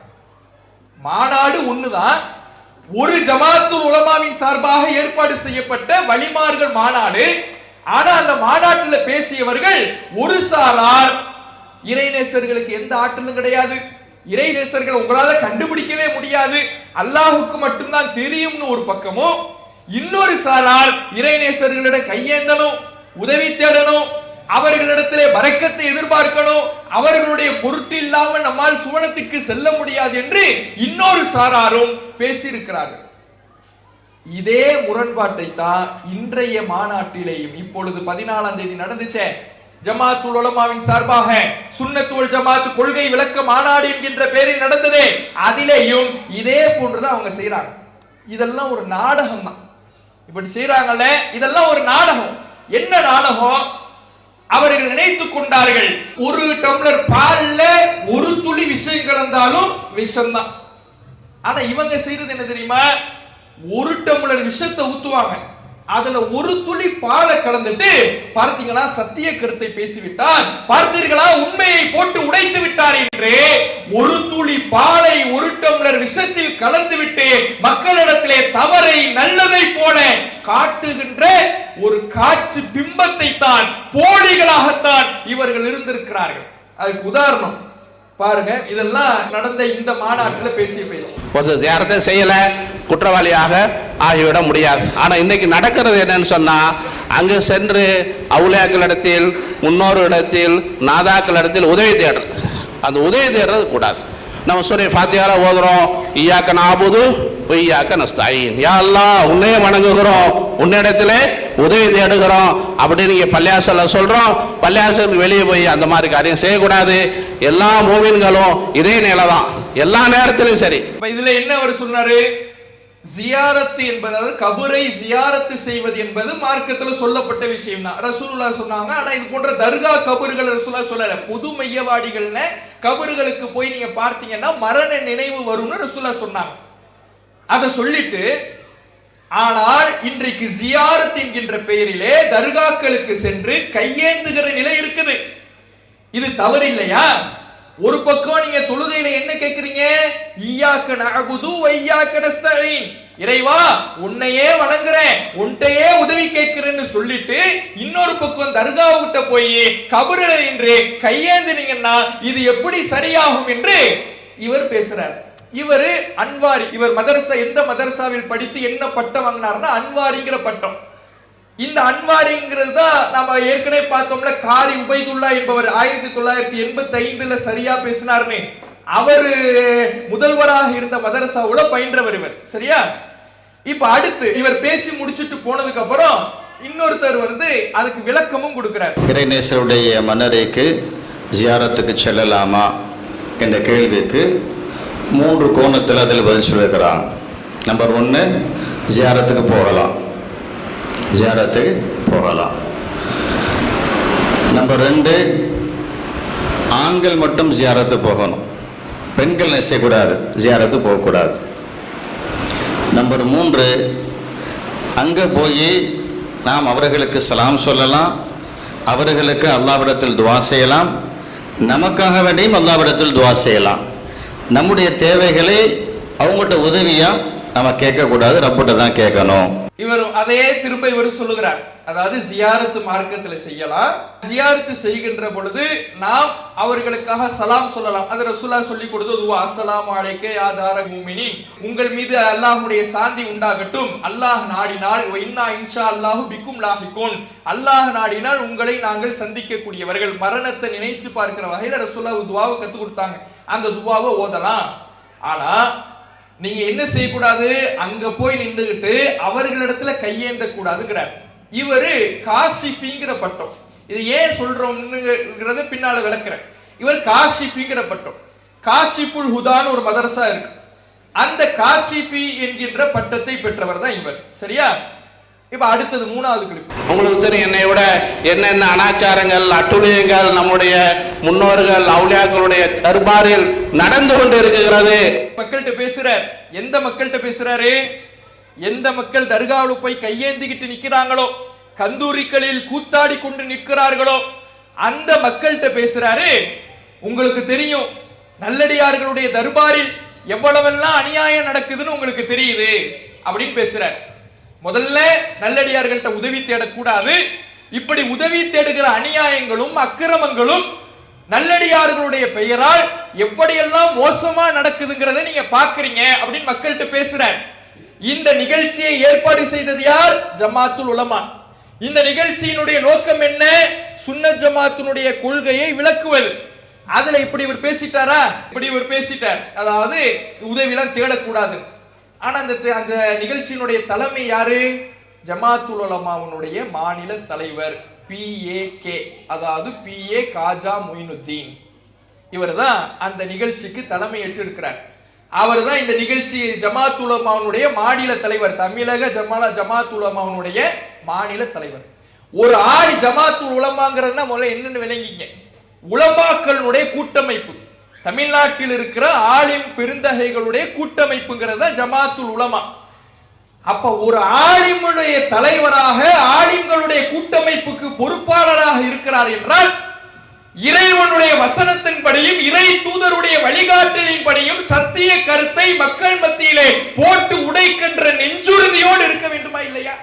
மாநாடு ஒண்ணுதான், ஒரு ஜமாத்துல் உலமாவின் சார்பாக ஏற்பாடு செய்யப்பட்ட வழிமார்கள் மாநாடு. ஆனா அந்த மாநாட்டில் பேசியவர்கள் ஒரு சாரார் இறைநேசர்களுக்கு எந்த ஆற்றலும் கிடையாது, இறைநேசர்கள் உங்களால கண்டுபிடிக்கவே முடியாது, அல்லாஹுக்கு மட்டும்தான் தெரியும்னு ஒரு பக்கமும், இன்னொரு சாரார் இறைநேசர்களிடம் கையேந்தணும், உதவி தேடணும், அவர்களிடத்திலே பரக்கத்தை எதிர்பார்க்கணும், அவர்களுடைய பொருட்டு இல்லாமல் நம்மால் சுவனத்துக்கு செல்ல முடியாது என்று இன்னொரு சாராரும் பேசியிருக்கிறார்கள். இதே முரண்பாட்டை தான் இன்றைய மாநாட்டிலேயும், இப்பொழுது 14ஆம் தேதி நடந்துச்சே ஜமாத்துல் உலமாவின் சார்பாக சுன்னத் வல் ஜமாத் கொள்கை விளக்க மாநாடு என்கின்ற பெயரில் நடந்ததே, அதிலேயும் இதே போன்றுதான் அவங்க செய்யறாங்க. இதெல்லாம் ஒரு நாடகம் தான். இப்படி செய்யறாங்கல்ல, இதெல்லாம் ஒரு நாடகம். என்ன நாடகம்? அவர்கள் நினைத்துக் கொண்டார்கள், ஒரு டம்ளர் பால்ல ஒரு துளி விஷம் கலந்தாலும் விஷம்தான். ஆனா இவங்க செய்யறது என்ன தெரியுமா? ஒரு டம்ளர் விஷத்தை ஊத்துவாங்க, அதுல ஒரு துளி பாலை கலந்துட்டு, பார்த்தீங்களா சத்திய கருத்தை பேசிவிட்டார், பார்த்தீர்களா உண்மையை போட்டு உடைத்து விட்டார் என்று ஒரு துளி பாலை ஒரு டம்ளர் விஷத்தில் கலந்துவிட்டு மக்களிடத்திலே தவறை நல்லதை போல காட்டுகின்ற ஒரு காட்சி பிம்பத்தை தான், போலிகளாகத்தான் இவர்கள் இருந்திருக்கிறார்கள். அதுக்கு உதாரணம் பாருங்க, இதெல்லாம் நடந்த இந்த மாநாட்டில் பேசிய பேச்சு. ஒரு ஜியாரத்தை செய்யல குற்றவாளியாக ஆகிவிட முடியாது. ஆனா இன்னைக்கு நடக்கிறது என்னன்னு சொன்னா, அங்கு சென்று அவுலியாக்களிடத்தில், முன்னோர்களிடத்தில், நாதாக்களிடத்தில் உதவி தேடுறது. அந்த உதவி தேடுறது கூடாது. நம்ம சூரிய ஃபாத்தியால ஓதுறோம், ஈயாக்க நாபுது ஒய்யாக்க நஸ்தாயின், யா அல்லாஹ் உன்னையே வணங்குகிறோம், உன்னிடத்திலே உதவி தேடுகிறோம் அப்படின்னு நீங்க பள்ளியாசல சொல்றோம். பள்ளியாசலுக்கு வெளியே போய் அந்த மாதிரி காரியம் செய்யக்கூடாது. எல்லா மூமின்களும் இதே நிலை தான், எல்லா நேரத்திலும் சரி. இதுல என்ன அவர் சொன்னாரு? ஜியாரத்து என்பது, கபரை ஜியாரத்து செய்வது என்பது மார்க்கத்துல சொல்லப்பட்ட விஷயம் தான். ரசூலுல்லாஹ் சொன்னாங்க. ஆனா இது போன்ற தர்கா கபறுகள் ரசூலுல்லாஹ் சொல்லல. பொது மையவாடிகள்ல கபறுகளுக்கு போய் நீங்க பார்த்தீங்கன்னா மரண நினைவு வரும்னு ரசூலுல்லாஹ் சொன்னாங்க. அதை சொல்லிட்டு, ஆனால் இன்றைக்கு ஜியாரத் என்கின்ற பெயரிலே தர்காக்களுக்கு சென்று கையேந்துகிற நிலை இருக்குது. இது தவறு இல்லையா? ஒரு பக்கம் நீங்க தொழுகையில என்ன கேக்குறீங்க? ஈயாக்க நஅபுது வ ஈயாக்க நஸ்தஈன், இறைவா உன்னையே வணங்குறேன், உன்னையே உதவி கேட்கிறேன்னு சொல்லிட்டு, இன்னொரு பக்கம் தர்காவுக்கிட்ட போய் கபரில நின்று கையேந்தினீங்கன்னா இது எப்படி சரியாகும் என்று இவர் பேசுறார். இவரு அன்வாரி. இவர் மதரசா, எந்த மதரசாவில் படித்து என்ன பட்டம் வாங்கினார்னா அன்வாரிங்கிற பட்டம். இந்த அன்வாரிங்கிறது தான் நாம ஏற்கனவே பார்த்தோம்ல, காரி உபைதுல்லா என்பவர் 1985 சரியா பேசினார்னு. அவரு முதல்வராக இருந்த மதரசாவுல பயின்றவர் இவர், சரியா? இப்ப அடுத்து இவர் பேசி முடிச்சிட்டு போனதுக்கு அப்புறம் இன்னொருத்தர் வந்து அதுக்கு விளக்கமும் கொடுக்கிறார். இறைநேசருடைய மன்னரைக்கு ஜியாரத்துக்கு செல்லலாமா என்ற கேள்விக்கு 3 கோணத்தில் அதில் பதில் சொல்லியிருக்கிறாங்க. நம்பர் 1, ஜியாரத்துக்கு போகலாம், ஜியாரத்துக்கு போகலாம். நம்பர் 2, ஆண்கள் மட்டும் ஜியாரத்து போகணும், பெண்கள் செய்யக்கூடாது, ஜியாரத்து போகக்கூடாது. நம்பர் 3, அங்கே போய் நாம் அவர்களுக்கு சலாம் சொல்லலாம், அவர்களுக்கு அல்லாஹ்விடத்தில் துஆ செய்யலாம், நமக்காக வேண்டியும் அல்லாஹ்விடத்தில் துஆ செய்யலாம். நம்முடைய தேவைகளை அவங்கள்ட்ட உதவியா நம்ம கேட்கக்கூடாது, ரப்பிட்ட தான் கேட்கணும். இவர் அதையே திரும்ப இவர் சொல்லுகிறார். அதாவது ஜியாரத்து மார்க்கத்துல செய்யலாம், ஜியாரத்து செய்கின்ற பொழுது நாம் அவர்களுக்காக சலாம் சொல்லலாம். அது ரசூலுல்லாஹ் சொல்லி கொடுத்தது. துஆ அஸ்ஸலாமு அலைக்க யா தாரல் முஃமினீன், உங்கள் மீது அல்லாஹ்வுடைய சாந்தி உண்டாகட்டும், அல்லாஹ் நாடினால் வ இன்னா இன்ஷா அல்லாஹு பிக்கும் லாஹிகூன், அல்லாஹ் நாடினால் உங்களை நாங்கள் சந்திக்க கூடியவர்கள். மரணத்தை நினைச்சு பார்க்கிற வகையில ரசூலுல்லாஹ் துஆவை கத்து கொடுத்தாங்க. அந்த துஆவை ஓதலாம். ஆனா நீங்க என்ன செய்யக்கூடாது? அங்க போய் நின்றுகிட்டு அவர்களிடத்துல கையேந்த கூடாதுங்கிறார். இவரு காஷிஃபிங்கிற பட்டம். இது ஏன் சொல்றோம்ங்கிறத பின்னால விளக்குறேன். இவர் காஷிஃபிங்கிற பட்டம். காஷிஃபுல் ஹுதான்னு ஒரு மதரசா இருக்கு. அந்த காஷிஃபி என்கின்ற பட்டத்தை பெற்றவர் தான் இவர், சரியா? இப்ப அடுத்தது 3வது கிளிப். உங்களுக்கு தெரியும், என்னை விட என்னென்ன அனாச்சாரங்கள் அட்டுழியங்கள் நம்முடைய முன்னோர்கள் அவுலியாக்களுடைய தர்பாரில் நடந்து கொண்டு இருக்கிறது. மக்கள்கிட்ட பேசுறார். எந்த மக்கள்கிட்ட பேசுறாரு? எந்த மக்கள் தர்காவில் போய் கையேந்திக்கிட்டு நிக்கிறாங்களோ, கந்தூரிகளில் கூத்தாடி கொண்டு நிற்கிறார்களோ, அந்த மக்கள்கிட்ட பேசுறாரு. உங்களுக்கு தெரியும், நல்லடியார்களுடைய தர்பாரில் எவ்வளவெல்லாம் அநியாயம் நடக்குதுன்னு உங்களுக்கு தெரியுது அப்படின்னு பேசுறார். முதல்ல நல்லடியார்கள்ட்ட உதவி தேடக்கூடாது. இப்படி உதவி தேடுகிற அநியாயங்களும் அக்கிரமங்களும் நல்லடியார்களுடைய பெயரால் எப்படியெல்லாம் மோசமா நடக்குதுங்கிறத நீங்க பாக்குறீங்க அப்படின்னு மக்கள்கிட்ட பேசுறார். இந்த நிகழ்ச்சியை ஏற்பாடு செய்தது யார்? ஜமாத்துல் உலமா. இந்த நிகழ்ச்சியினுடைய நோக்கம் என்ன? சுன்னத் ஜமாத்தினுடைய கொள்கையை விளக்குவது. அதுல இப்படி இவர் பேசிட்டாரா? இப்படி இவர் பேசிட்டார். அதாவது உதவியெல்லாம் தேடக்கூடாது. ஆனா அந்த நிகழ்ச்சியினுடைய தலைமை யாரு? ஜமாத்துல் உலமாவுடைய மாநில தலைவர் PAK, அதாவது PA காஜா மொயினுத்தீன். இவர் தான் அந்த நிகழ்ச்சிக்கு தலைமை ஏற்று இருக்கிறார். அவர் தான் இந்த நிகழ்ச்சி ஜமாத்துல் உலமாவுடைய மாநில தலைவர், தமிழக ஜமாத்துல் உலமாவுடைய மாநில தலைவர். ஒரு ஆடி ஜமாத்துல் உலமாங்கிறதுனா முதல்ல என்னன்னு விளங்கிங்க. உலமாக்களுடைய கூட்டமைப்பு, தமிழ்நாட்டில் இருக்கிற ஆலிம் பெருந்தகைகளுடைய கூட்டமைப்புங்கிறது தான் ஜமாத்துல் உலமா. அப்ப ஒரு ஆலிமுடைய தலைவராக ஆலிம்களுடைய கூட்டமைப்புக்கு பொறுப்பாளராக இருக்கிறார் என்றால் இறைவனுடைய வசனத்தின்படியும் இறை தூதருடைய வழிகாட்டலின்படியும் சத்திய கருத்தை மக்கள் மத்தியிலே போட்டு உடைக்கின்ற நெஞ்சுறுதியோடு இருக்க வேண்டுமா இல்லையா?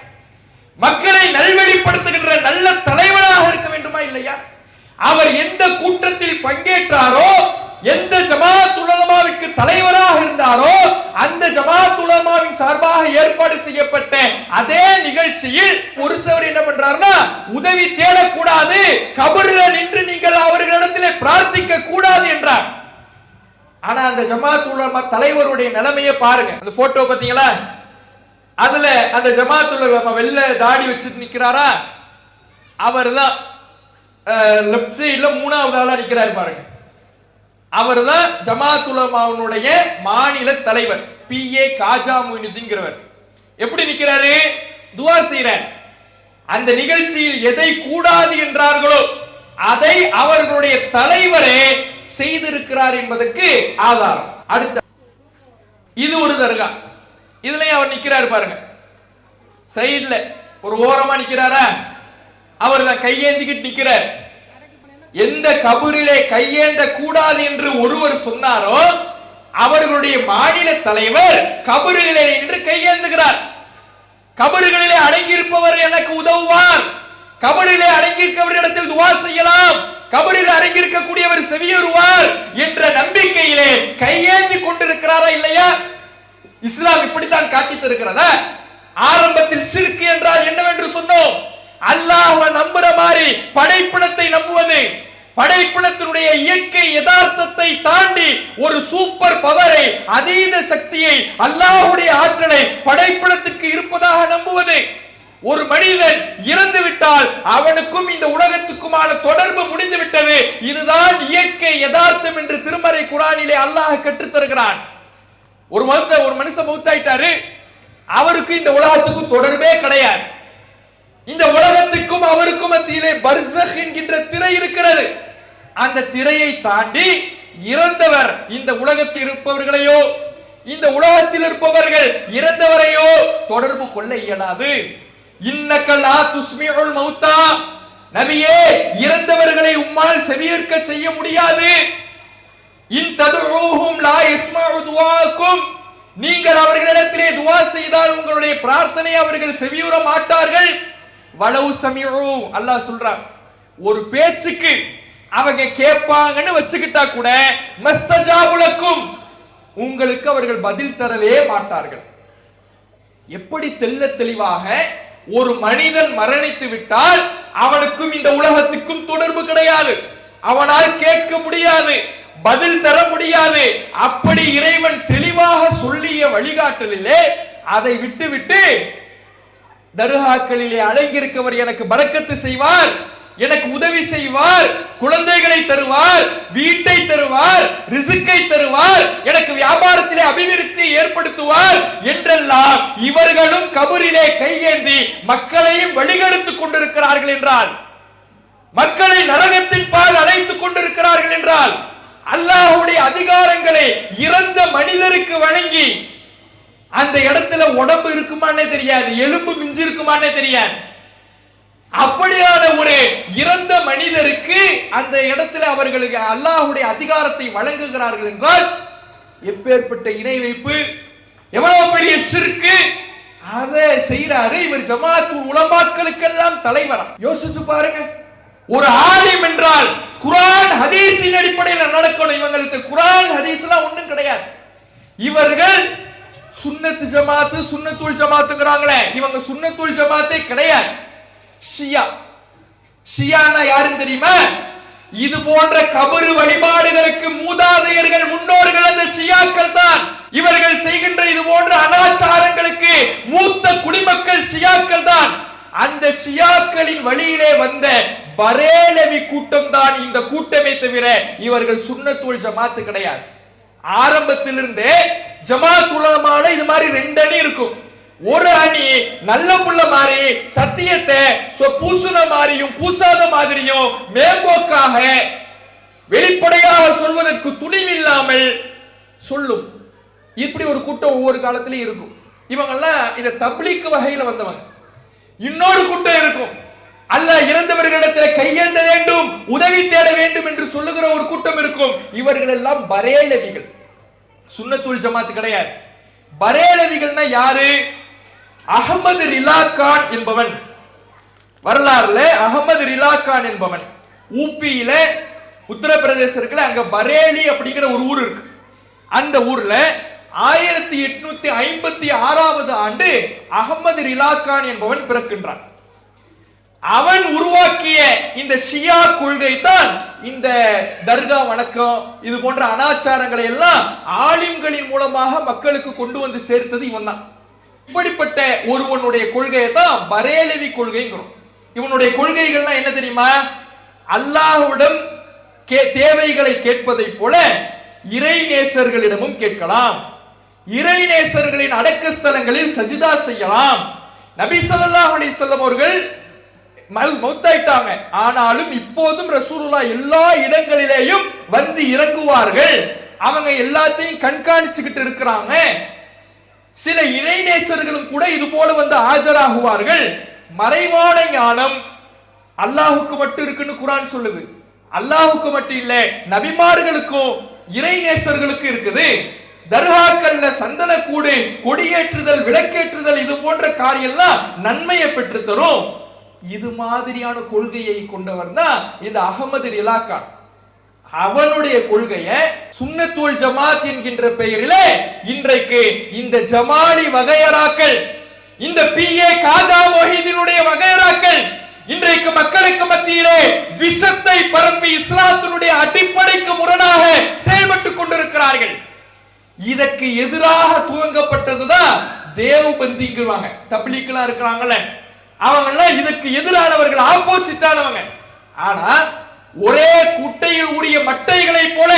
மக்களை நல்வழிப்படுத்துகின்ற நல்ல தலைவராக இருக்க வேண்டுமா இல்லையா? அவர் எந்த கூட்டத்தில் பங்கேற்றாரோ, எந்த ஜமாத்துல் உலமாவிற்கு தலைவராக இருந்தாரோ, அந்த ஜமாத்துல் உலமாவின் சார்பாக ஏற்பாடு செய்யப்பட்ட அதே நிகழ்ச்சியில் ஒருத்தவர் என்ன பண்றாருன்னா, உதவி தேடக்கூடாது, கபரில் நின்று நீங்கள் அவர்களிடத்திலே பிரார்த்திக்க கூடாது என்றார். ஆனா அந்த ஜமாத் உலமா தலைவருடைய நிலைமையை பாருங்க. அந்த போட்டோ பாத்தீங்களா? அதுல அந்த ஜமாத் உலமா வெள்ள தாடி வச்சுட்டு நிக்கிறாரா, அவர் தான் லெஃப்ட் சைடுல மூணாவது ஆளா நிக்கிறாரு பாருங்க. அவர் தான் ஜமாத் உலமாவுடைய மாநில தலைவர் PA காஜா மொய்னுதீன்கிறவர். எப்படி நிக்கிறாரு? துஆ செய்றார். அந்த நிகழ்ச்சியில் எதை கூடாது என்றார்களோ அதை அவர்களுடைய தலைவரே செய்திருக்கிறார் என்பதற்கு ஆதாரம். அடுத்த இது ஒரு தர்கா. இதுலயும் அவர் நிக்கிறார் பாருங்க, சைடுல ஒரு ஓரமா நிக்கிறாரா, அவர் தான் கையேந்திக்கிட்டு நிக்கிறார். எந்த கபரிலே கையேந்த கூடாது என்று ஒருவர் சொன்னாரோ அவர்களுடைய மாநில தலைவர் கபரிலே நின்று கையேந்துகிறார். கபறுகளிலே அடங்கியிருப்பவர் எனக்கு உதவுவார், கபரிலே அடங்கியிருக்கவரிடத்தில் துஆ செய்யலாம், கபரில் அடங்கியிருக்கக்கூடியவர் செவியுறுவார் என்ற நம்பிக்கையிலே கையேந்தி கொண்டிருக்கிறாரா இல்லையா? இஸ்லாம் இப்படித்தான் காட்டி தருகிறதா? ஆரம்பத்தில் ஷிர்க் என்றால் என்னவென்று சொன்னோம்? அல்லாஹ்வை நம்புற மாதிரி படைப்பினத்தை நம்புவது, படைப்பினத்தினுடைய இயற்கை யதார்த்தத்தை தாண்டி ஒரு சூப்பர் பவரை, அதீத சக்தியை, அல்லாஹ்வுடைய ஆற்றலை படைப்பினத்துக்கு இருப்பதாக நம்புவது. ஒரு மனிதன் இறந்து விட்டால் அவனுக்கும் இந்த உலகத்துக்குமான தொடர்பு முடிந்து விட்டது, இதுதான் இயற்கை யதார்த்தம் என்று திருமறை குர்ஆனிலே அல்லாஹ் கற்றுத் தருகிறான். ஒரு மனுஷன் மௌத்தாயிட்டாரு, அவருக்கு இந்த உலகத்துக்கும் தொடர்பே கிடையாது. இந்த உலகத்துக்கும் அவருக்கும் மத்தியிலே பர்ஸக் என்கின்ற திரை இருக்கிறது. அந்த திரையை தாண்டி இறந்தவர் இந்த உலகத்தில் இருப்பவர்களையோ, இந்த உலகத்தில் இருப்பவர்கள் இறந்தவரையோ தொடர்பு கொள்ள இயலாது. இன்னக லா துஸ்மிஉல் மௌத்தா, நபியே இறந்தவர்களை உம்மால் செவியேற்க செய்ய முடியாது. இன் ததுஊஹும் லா யஸ்மஉ துஆக்கும், நீங்கள் அவர்களிடத்திலே துஆ செய்தால் உங்களுடைய பிரார்த்தனை அவர்கள் செவியுற மாட்டார்கள். வலவு சமிஉ, அல்லாஹ் சொல்றான், ஒரு பேச்சுக்கு அவங்க கேட்பாங்கன்னு வச்சுக்கிட்டா கூட மஸ்தஜாபுலக்கும், உங்களுக்கு அவர்கள் பதில் தரவே மாட்டார்கள். எப்படி தெள்ள தெளிவாக ஒரு மனிதன் மரணித்து விட்டால் அவனுக்கும் இந்த உலகத்துக்கும் தொடர்பு கிடையாது, அவனால் கேட்க முடியாது, பதில் தர முடியாது. அப்படி இறைவன் தெளிவாக சொல்லிய வழிகாட்டலிலே அதை விட்டுவிட்டு தர்காக்களிலே அடங்கியிருக்கவர் எனக்கு பரக்கத்து செய்வார், எனக்கு உதவி செய்வார், குழந்தைகளை தருவார், வீட்டை தருவார், ரிசுக்கை தருவார், எனக்கு வியாபாரத்திலே அபிவிருத்தியை ஏற்படுத்துவார் என்றெல்லாம் இவர்களும் கபரிலே கையேந்தி மக்களையும் வழிகெடுத்துக் கொண்டிருக்கிறார்கள் என்றால், மக்களை நரகத்தின் பால் அழைத்துக் கொண்டிருக்கிறார்கள் என்றால், அல்லாஹ்வுடைய அதிகாரங்களை இறந்த மனிதருக்கு வழங்கி அந்த இடத்துல உடம்பு இருக்குமானே தெரியாது, எலும்பு மிஞ்சி இருக்குமானே தெரியாது. அப்படியான ஒரு இறந்த மனிதருக்கு அந்த இடத்துல அவர்களுக்கு அல்லாஹ்வுடைய அதிகாரத்தை வழங்குகிறார்கள் என்றால் எப்பேற்பட்ட இணை வைப்பு, எவ்வளவு பெரிய ஷிர்க்கு. அதை செய்யறாரு இவர் ஜமாத்துல் உலமாக்களுக்கெல்லாம் தலைவரா. யோசிச்சு பாருங்க, ஒரு ஆலிம் என்றால் குர்ஆன் ஹதீஸின் அடிப்படையில் நடக்கணும். இவங்களுக்கு குர்ஆன் ஹதீஸ்லாம் ஒண்ணும் கிடையாது. இவர்கள் சுன்னத்து ஜமாத்து, சுன்னத்துல் ஜமாத்துங்கறாங்களே, இவங்க சுன்னத்துல் ஜமாத்தே கிடையாது. ஷியா, ஷியானா யாருன்னு தெரியுமா? இது போன்ற கபரு வழிபாடுகளுக்கு மூதாதையர்கள், முன்னோர்கள் அந்த ஷியாக்கள் தான். இவர்கள் செய்கின்ற இது போன்ற அனாச்சாரங்களுக்கு மூத்த குடிமக்கள் ஷியாக்கள் தான். அந்த ஷியாக்களின் வழியிலே வந்த பரேலவி கூட்டம் தான் இந்த கூட்டமே தவிர இவர்கள் சுன்னத்துல் ஜமாத்து கிடையாது. ஆரம்பத்திலிருந்தே ஜமாத் உலமால இது மாதிரி ரெண்டு அணி இருக்கும். ஒரு அணி நல்ல புள்ள மாதிரி சத்தியத்தை பூசுன மாதிரியும் பூசாத மாதிரியும் மேம்போக்காக வெளிப்படையாக சொல்வதற்கு துணிவில்லாமல் சொல்லும். இப்படி ஒரு கூட்டம் ஒவ்வொரு காலத்திலும் இருக்கும். இவங்கெல்லாம் இந்த தப்லீக் வகையில வந்தவங்க. இன்னொரு கூட்டம் இருக்கும், அல்லாஹ் இறந்தவர்களிடத்தில் கையேந்த வேண்டும், உதவி தேட வேண்டும் என்று சொல்லுகிற ஒரு கூட்டம் இருக்கும். இவர்கள் எல்லாம் பரேலவிகள், சுன்னத்துல் ஜமாத் கிடையாது. பரேலவிகள்னா யாரு? அஹமது ரிலா கான் என்பவன், வரலாறுல அஹமது ரிலா கான் என்பவன் ஊபியில உத்தரப்பிரதேச இருக்குல்ல, அங்க பரேலி அப்படிங்கிற ஒரு ஊர் இருக்கு. அந்த ஊர்ல 1856 ஆண்டு அகமது ரிலா கான் என்பவன் பிறக்கின்றான். அவன் உருவாக்கிய இந்த ஷியா கொள்கை தான் இந்த தர்கா வணக்கம் இது போன்ற அனாச்சாரங்களை எல்லாம் ஆலிம்களின் மூலமாக மக்களுக்கு கொண்டு வந்து சேர்த்தது இவன் தான். இப்படிப்பட்ட ஒருவனுடைய கொள்கையை தான் பரேலவி கொள்கைங்கிறோம். இவனுடைய கொள்கைகள்லாம் என்ன தெரியுமா? அல்லாஹ்விடம் தேவைகளை கேட்பதை போல இறை நேசர்களிடமும் கேட்கலாம். இறை நேசர்களின் அடக்க ஸ்தலங்களில் சஜிதா செய்யலாம். நபி ஸல்லல்லாஹு அலைஹி வஸல்லம் அவர்கள் மௌத்தாயிட்டாங்க, ஆனாலும் இப்போதும் ரசூலுல்லாஹ் எல்லா இடங்களிலேயும் வந்து இறங்குவார்கள். அவங்க எல்லாத்தையும் கண்காணிச்சுக்கிட்டு இருக்கிறாங்க. சில இறைநேசர்களும் கூட இது போல வந்து ஆஜராகுவார்கள். மறைவான ஞானம் அல்லாஹுக்கு மட்டும் இருக்குன்னு குர்ஆன் சொல்லுது. அல்லாஹுக்கு மட்டும் இல்ல, நபிமார்களுக்கும் இறைநேசர்களுக்கு இருக்குது. தர்காக்கள்ல சந்தன கூடு, கொடியேற்றுதல், விளக்கேற்றுதல் இது போன்ற காரியெல்லாம் நன்மையை பெற்று தரும். இது மாதிரியான கொள்கையை கொண்டவர் தான் இந்த அகமது ரிலா கான். அவனுடைய கொள்கையை சுன்னத் வல் ஜமாத் என்கின்ற பெயரிலே இன்றைக்கு இந்த ஜமாலி வகையராக்கள், இந்த பிஏ காஜா மொஹிதீனுடைய வகையராக்கள் இன்றைக்கு மக்களுக்கு மத்தியிலே விஷத்தை பரப்பி இஸ்லாத்தினுடைய அடிப்படைக்கு முரணாக செயல்பட்டுக் கொண்டிருக்கிறார்கள். இதற்கு எதிராக துவங்கப்பட்டதுதான் தேவ்பந்திங்கிறாங்க. தப்லீக்லாம் இருக்கிறாங்கல்ல, அவங்க எல்லாம் இதுக்கு எதிரானவர்கள், ஆப்போசிட்டானவங்க. ஆனா ஒரே குட்டையில் ஊறிய மட்டைகளை போல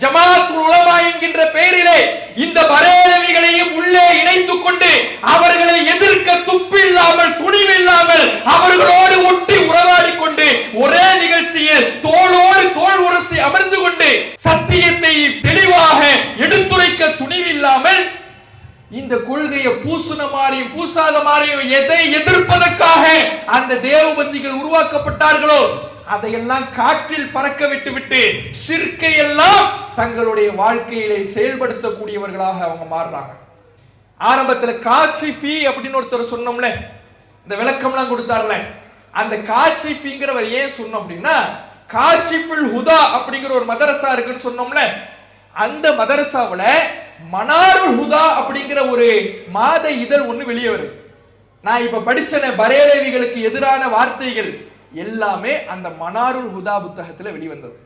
ஜமாத்துல் உலமா என்கின்ற பெயரிலே இந்த பரேலவிகளையும் உள்ளே இணைத்துக் கொண்டு அவர்களை எதிர்க்க துப்பில்லாமல் துணிவில்லாமல் அவர்களோடு ஒட்டி உறவாடி கொண்டு ஒரே நிகழ்ச்சியில் தோளோடு தோள் உரசி அமர்ந்து கொண்டு சத்தியத்தை தெளிவாக எடுத்துரைக்க துணிவில்லாமல் இந்த கொள்கையை பூசுன மாதிரியும் பூசாத மாதிரியும் எதை எதிர்ப்பதற்காக அந்த தேவபந்திகள் உருவாக்கப்பட்டார்களோ அதையெல்லாம் காற்றில் பறக்க விட்டு ஷிர்கை எல்லாம் தங்களுடைய வாழ்க்கையிலே செயல்படுத்தக்கூடியவர்களாக அவங்க மாறுறாங்க. ஆரம்பத்துல காஷிஃபி அப்படின்னு ஒருத்தர் சொன்னோம்ல, இந்த விளக்கம்லாம் கொடுத்தார்ல, அந்த காஷிஃபிங்கிறவர் ஏன் சொன்னோம் அப்படின்னா, காஷிஃபுல் ஹுதா அப்படிங்கிற ஒரு மதரசா இருக்குன்னு சொன்னோம்ல, அந்த மதரசாவுல மனாருல் ஹுதா அப்படிங்கிற ஒரு மாத இதழ் ஒண்ணு வெளியே வருது. நான் இப்ப படிச்சன பரேலவிகளுக்கு எதிரான வார்த்தைகள் எல்லாமே அந்த மனாருல் ஹுதா புத்தகத்துல வெளிவந்தது.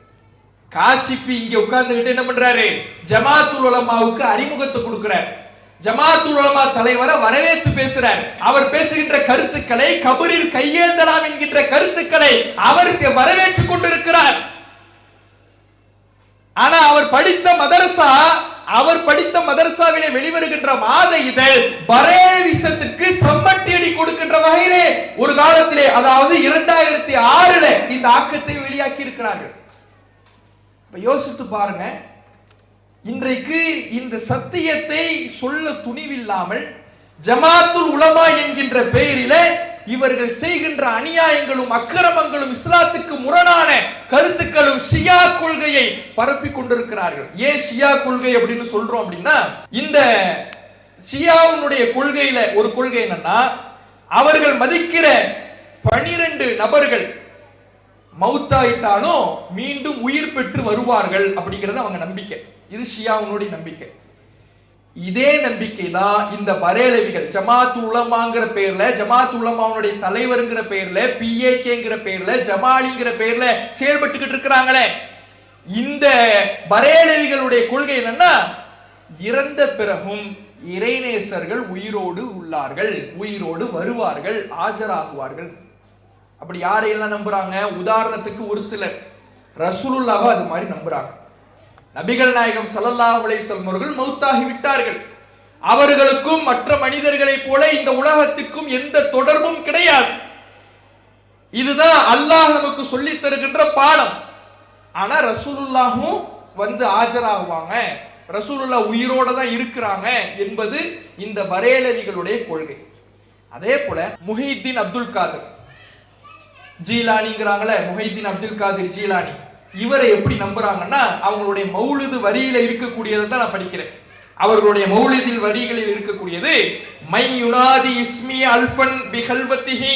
காஷிஃபி இங்க உட்கார்ந்துகிட்டு என்ன பண்றாரு? ஜமாத்துல் உலமாவுக்கு அறிமுகத்தை கொடுக்கிறார். ஜமாத்துல் உலமா தலைவரை வரவேற்று பேசுறார். அவர் பேசுகின்ற கருத்துக்களை கபரில் கையேந்தலாம் என்கின்ற கருத்துக்களை அவருக்கு வரவேற்றுக் கொண்டிருக்கிறார். ஆனா அவர் படித்த மதரசாவிலே வெளிவருகின்ற மாத இதழ் பரேவிசத்திற்கு சம்மட்டியடி கொடுக்கின்ற வகையிலே ஒரு காலத்திலே, அதாவது 2006 இந்த ஆக்கத்தை வெளியாக்கி இருக்கிறார்கள். யோசித்து பாருங்க, இன்றைக்கு இந்த சத்தியத்தை சொல்ல துணிவில்லாமல் ஜமாத்துல் உலமா என்கின்ற பெயரிலே இவர்கள் செய்கின்ற அநியாயங்களும் அக்கிரமங்களும் இஸ்லாத்துக்கு முரணான கருத்துக்களும் ஷியா கொள்கையை பரப்பி கொண்டிருக்கிறார்கள். ஏன் ஷியா கொள்கை அப்படின்னு சொல்றோம் அப்படின்னா, இந்த ஷியாவுடைய கொள்கையில ஒரு கொள்கை என்னன்னா, அவர்கள் மதிக்கிற 12 நபர்கள் மௌத்தாயிட்டாலும் மீண்டும் உயிர் பெற்று வருவார்கள் அப்படிங்கிறது அவங்க நம்பிக்கை. இது ஷியாவுடைய நம்பிக்கை. இதே நம்பிக்கை தான் இந்த பரேலவிகள் ஜமாத் உலமாங்கிற பெயர்ல, ஜமாத் உலமாவுடைய தலைவருங்கிற பெயர்ல, பிஏகேங்கிற பெயர்ல, ஜமாலிங்கிற பெயர்ல செயல்பட்டுக்கிட்டு இருக்கிறாங்களே. இந்த பரேலவிகளுடைய கொள்கை என்னன்னா, இறந்த பிறகும் இறைநேசர்கள் உயிரோடு உள்ளார்கள், உயிரோடு வருவார்கள், ஆஜராகுவார்கள். அப்படி யாரையெல்லாம் நம்புறாங்க? உதாரணத்துக்கு ஒரு சிலர் ரசூலுல்லாஹ் அது மாதிரி நம்புறாங்க. நபிகள் நாயகம் ஸல்லல்லாஹு அலைஹி வஸல்லம் அவர்கள் மௌத்தாகி விட்டார்கள். அவர்களுக்கும் மற்ற மனிதர்களைப் போல இந்த உலகத்துக்கும் எந்த தொடர்பும் கிடையாது. இதுதான் அல்லாஹ் நமக்கு சொல்லி தருகின்ற பாடம். ஆனா ரசூலுல்லாஹும் வந்து ஆஜராகுவாங்க, ரசூலுல்லாஹ் உயிரோட தான் இருக்கிறாங்க என்பது இந்த பரேலவிகளுடைய கொள்கை. அதே போல முஹிதீன் அப்துல் காதிர் ஜீலானிங்கிறாங்களே, முஹிதீன் அப்துல் காதிர் ஜீலானி, இவரை எப்படி நம்புறாங்கன்னா, அவங்களுடைய மௌலிது வரியில இருக்கக்கூடியதை தான் நான் படிக்கிறேன். அவர்களுடைய மௌலிதில் வரிகளில் இருக்கக்கூடியது, மை யுனாதி இஸ்மி அல்ஃபன் பிஹல்வத்திஹி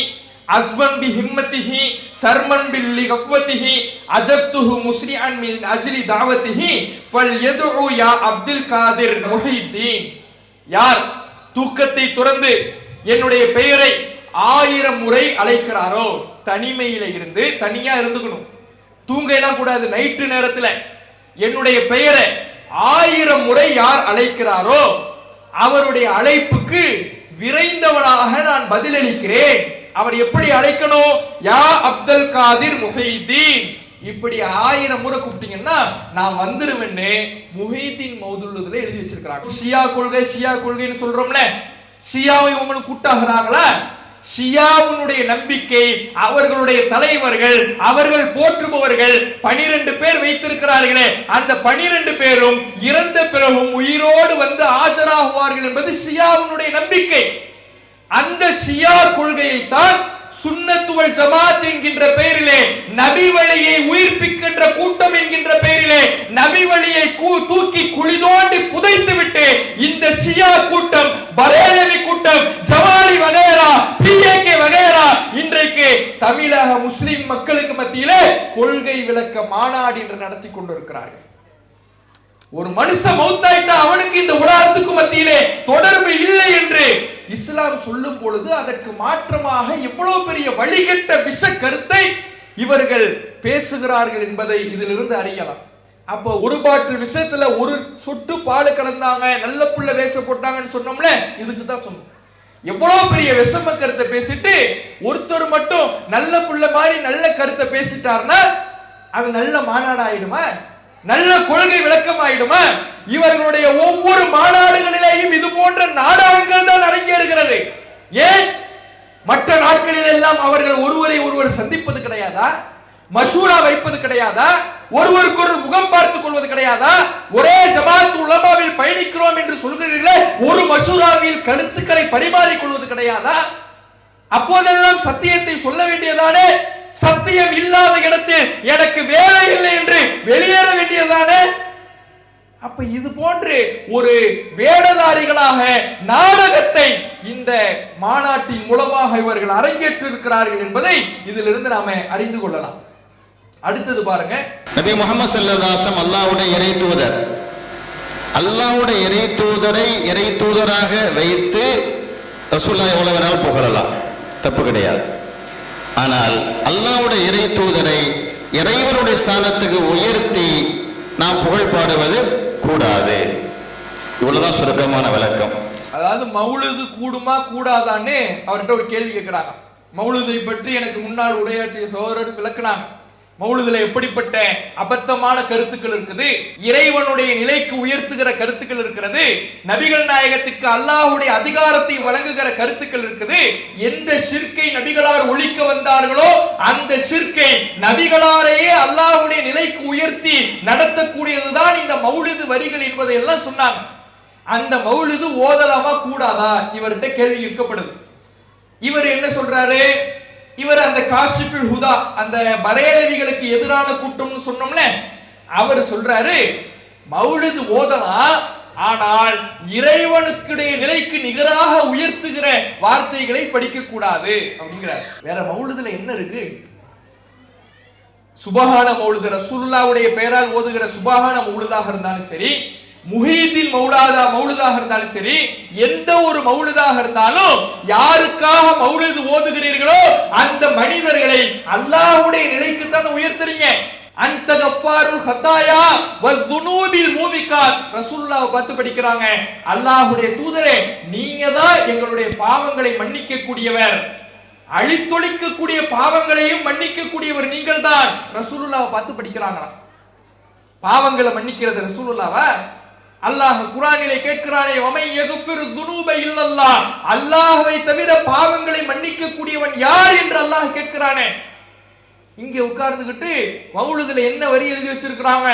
அஸ்பன் பி ஹிம்மத்திஹி சர்மன் பில்லி கஃவத்திஹி அஜப்துஹு முஸ்ரிஅன் மின் அஜ்லி தாவத்திஹி ஃபல்யதுஉ யா அப்துல் காதிர் முஹித்தீன். யார் தூக்கத்தை துறந்து என்னுடைய பெயரை 1000 முறை அழைக்கிறாரோ, தனிமையில இருந்து தனியா இருந்துக்கணும், தூங்க எல்லாம் கூடாது, நைட்டு நேரத்துல என்னுடைய பெயரை 1000 முறை யார் அழைக்கிறாரோ அவருடைய அழைப்புக்கு விரைந்தவனாக நான் பதிலளிக்கிறேன். அவர் எப்படி அழைக்கணும்? யா அப்துல் காதிர் முஹித்தீன். இப்படி 1000 முறை கூப்பிட்டீங்கன்னா நான் வந்துருவேன்னு முஹித்தீன் மௌதுல்லுதுல எழுதி வச்சிருக்காங்க. ஷியா கொள்கை ஷியா கொள்கைன்னு சொல்றோம்ல, ஷியாவை இவங்களுக்கு கூட்டாகிறாங்களா? ஷியாவுடைய நம்பிக்கை, அவர்களுடைய தலைவர்கள், அவர்கள் போற்றுபவர்கள் 12 பேர் வைத்திருக்கிறார்களே, அந்த 12 பேரும் இறந்த பிறகும் உயிரோடு வந்து ஆஜராகுவார்கள் என்பது ஷியாவுடைய நம்பிக்கை. அந்த ஷியா கொள்கையை தான் சுன்னத் வல் ஜமாத் என்கின்ற பெயரிலே, நபி வழியை உயிர்ப்பிக்கின்ற கூட்டம் என்கின்ற பெயரிலே நபி வழியை தூக்கி குழி தோண்டி புதைத்து விட்டு இந்த ஷியா கூட்டம், பரேலவி கூட்டம், ஜமாலி வகைரா, பிஏகே வகைரா இன்றைக்கு தமிழக முஸ்லிம் மக்களுக்கு மத்தியிலே கொள்கை விளக்க மாநாடு என்று நடத்தி கொண்டிருக்கிறார்கள். ஒரு மனுஷன் மௌத்தாயிட்டா அவனுக்கு இந்த உலகத்துக்கு மத்தியிலே தொடர்பு இல்லை என்று இஸ்லாம் சொல்லும் பொழுது அதற்கு மாற்றமாக எவ்வளவு பெரிய வழிகட்ட விஷ கருத்தை இவர்கள் பேசுகிறார்கள் என்பதை இதிலிருந்து அறியலாம். அப்போ ஒரு பாட்டில் விஷயத்துல ஒரு சொட்டு பால் கலந்தாங்க, நல்ல புள்ள வேஷ போட்டாங்கன்னு சொன்னோம்ல, இதுக்கு தான் சொன்னோம். எவ்வளவு பெரிய விஷம கருத்தை பேசிட்டு ஒருத்தர் மட்டும் நல்ல புள்ள மாதிரி நல்ல கருத்தை பேசிட்டார்னா அது நல்ல மாநாடு ஆயிடுமா? நல்ல கொள்கை விளக்கம் ஆயிடுமா? இவர்களுடைய ஒவ்வொரு மாநாடுகளிலேயும் இது போன்ற நாடகங்கள் தான் அரங்கேறுகிறது. ஏன் மற்ற நாட்களில் எல்லாம் அவர்கள் ஒருவரை ஒருவர் சந்திப்பது கிடையாதா? மஷூரா வைப்பது கிடையாதா? ஒருவருக்கு முகம் பார்த்துக் கொள்வது கிடையாதா? ஒரே ஜமாத் உலமாவில் பயணிக்கிறோம் என்று சொல்கிறீர்களே, ஒரு மஷூராவில் கருத்துக்களை பரிமாறிக் கொள்வது கிடையாதா? அப்போதெல்லாம் சத்தியத்தை சொல்ல வேண்டியதானே? சத்தியம் இல்லாத இடத்தில் எனக்கு வேலை இல்லை என்று வெளியேற வேண்டியதானே? அப்ப இது போன்று ஒரு வேடதாரிகளாக நாடகத்தை இந்த மாநாட்டின் மூலமாக இவர்கள் அரங்கேற்றிருக்கிறார்கள் என்பதை இதிலிருந்து நாம அறிந்து கொள்ளலாம். அடுத்தது பாருங்க, நபி முஹம்மது ஸல்லல்லாஹு அலைஹி வஸல்லம் அல்லாஹ்வுடைய இறை தூதர். அல்லாஹ்வுடைய இறை தூதரை இறை தூதராக வைத்து ரசூலுல்லாஹி எவ்வளவு வேணாலும் புகழலாம், தப்பு கிடையாது. ஆனால் அல்லாஹ்வுடைய இறை தூதரை இறைவனுடைய ஸ்தானத்துக்கு உயர்த்தி நாம் புகழ் பாடுவது கூடாது. இவ்வளவுதான் சுருக்கமான விளக்கம். அதாவது மௌலுது கூடுமா கூடாதான்னு அவர்கிட்ட ஒரு கேள்வி கேட்கிறாங்க. மௌலுதை பற்றி எனக்கு முன்னால் உரையாற்றிய சகோதரர் விளக்குனாங்க. மௌலுதுல எப்படிப்பட்ட அபத்தமான கருத்துக்கள் இருக்குது, இறைவனுடைய நிலைக்கு உயர்த்துகிற கருத்துக்கள் இருக்கிறது, நபிகள் நாயகத்துக்கு அல்லாஹ்வுடைய அதிகாரத்தை வழங்குகிற கருத்துக்கள் இருக்குது. எந்த ஷிர்கை நபிகளார் ஒழிக்க வந்தார்களோ அந்த ஷிர்கை நபிகளாரையே அல்லாஹ்வுடைய நிலைக்கு உயர்த்தி நடத்தக்கூடியதுதான் இந்த மௌலிது வரிகள் என்பதை எல்லாம் சொன்னாங்க. அந்த மௌலிது ஓதலாமா கூடாதா இவர்கிட்ட கேள்வி கேட்கப்படுது. இவர் என்ன சொல்றாரு? இவர் அந்த காஷிஃபுல் ஹுதா, அந்த பரேலவிகளுக்கு எதிரான கூட்டம்னு சொன்னோம்ல, அவர் சொல்றாரு மௌலிது ஓதலாம், ஆனால் இறைவனுக்குடைய நிலைக்கு நிகராக உயர்த்துகிற வார்த்தைகளை படிக்க கூடாது அப்படிங்கிறார். வேற மௌலிதுல என்ன இருக்கு? சுபஹான மௌலிது, ரசூலுல்லாஹ்வுடைய பெயரால் ஓதுகிற சுபஹான மௌலிதாக இருந்தாலும் சரி, முஹீதீன் மௌலிதாக இருந்தாலும் சரி, எந்த ஒரு மௌலிதாக இருந்தாலும் யாருக்காக மௌலிது ஓதுகிறீர்களோ அந்த மனிதர்களை அல்லாஹ்வுடைய நிலைக்கு தான் உயர்த்துறீங்க. அந்த கஃபாருல் ஹதாயா வதுனூபில் மூபிகாத், ரசூலுல்லாஹ் பார்த்து படிக்கிறாங்க, அல்லாஹ்வுடைய தூதரே நீங்க தான் எங்களுடைய பாவங்களை மன்னிக்க கூடியவர், அழித்தொழிக்க கூடிய பாவங்களையும் மன்னிக்க கூடியவர் நீங்கள் தான். ரசூலுல்லாஹ் பார்த்து படிக்கிறாங்களாம். பாவங்களை மன்னிக்கிறது ரசூலுல்லாஹ்வா? அல்லாஹ் குர்ஆனிலே கேட்கிறானே, வமை யக்ஃபிரு ذுனூப இல்லல்லாஹ், அல்லாஹ்வை தவிர பாவங்களை மன்னிக்க கூடியவன் யார் என்று அல்லாஹ் கேட்கிறானே. இங்கே உட்கார்ந்துகிட்டு மௌலிதுல என்ன வரி எழுதி வச்சிருக்கிறாங்க?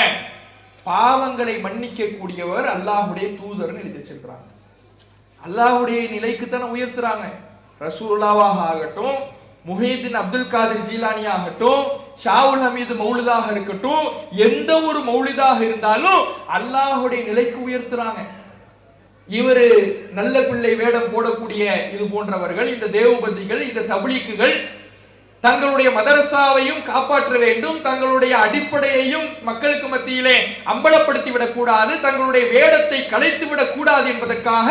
பாவங்களை மன்னிக்க கூடியவர் அல்லாஹ்வுடைய தூதர்னு எழுதி வச்சிருக்கிறாங்க. அல்லாஹ்வுடைய நிலைக்கு தான உயர்த்துறாங்க. ரசூலுல்லாஹ் ஆகட்டும், முஹிதீன் அப்துல் காதிர் ஜீலானி ஆகட்டும், ஷாவுல் ஹமீது மௌலிதாக இருக்கட்டும், எந்த ஒரு மௌலிதாக இருந்தாலும் அல்லாஹ்வுடைய நிலைக்கு உயர்த்துறாங்க. இவரு நல்ல பிள்ளை வேடம் போடக்கூடிய இது போன்றவர்கள், இந்த தேவபந்திகள், இந்த தப்லீக்குகள் தங்களுடைய மதரசாவையும் காப்பாற்ற வேண்டும், தங்களுடைய அடிப்படையையும் மக்களுக்கு மத்தியிலே அம்பலப்படுத்தி விடக்கூடாது, தங்களுடைய வேடத்தை கலைத்து விடக்கூடாது என்பதற்காக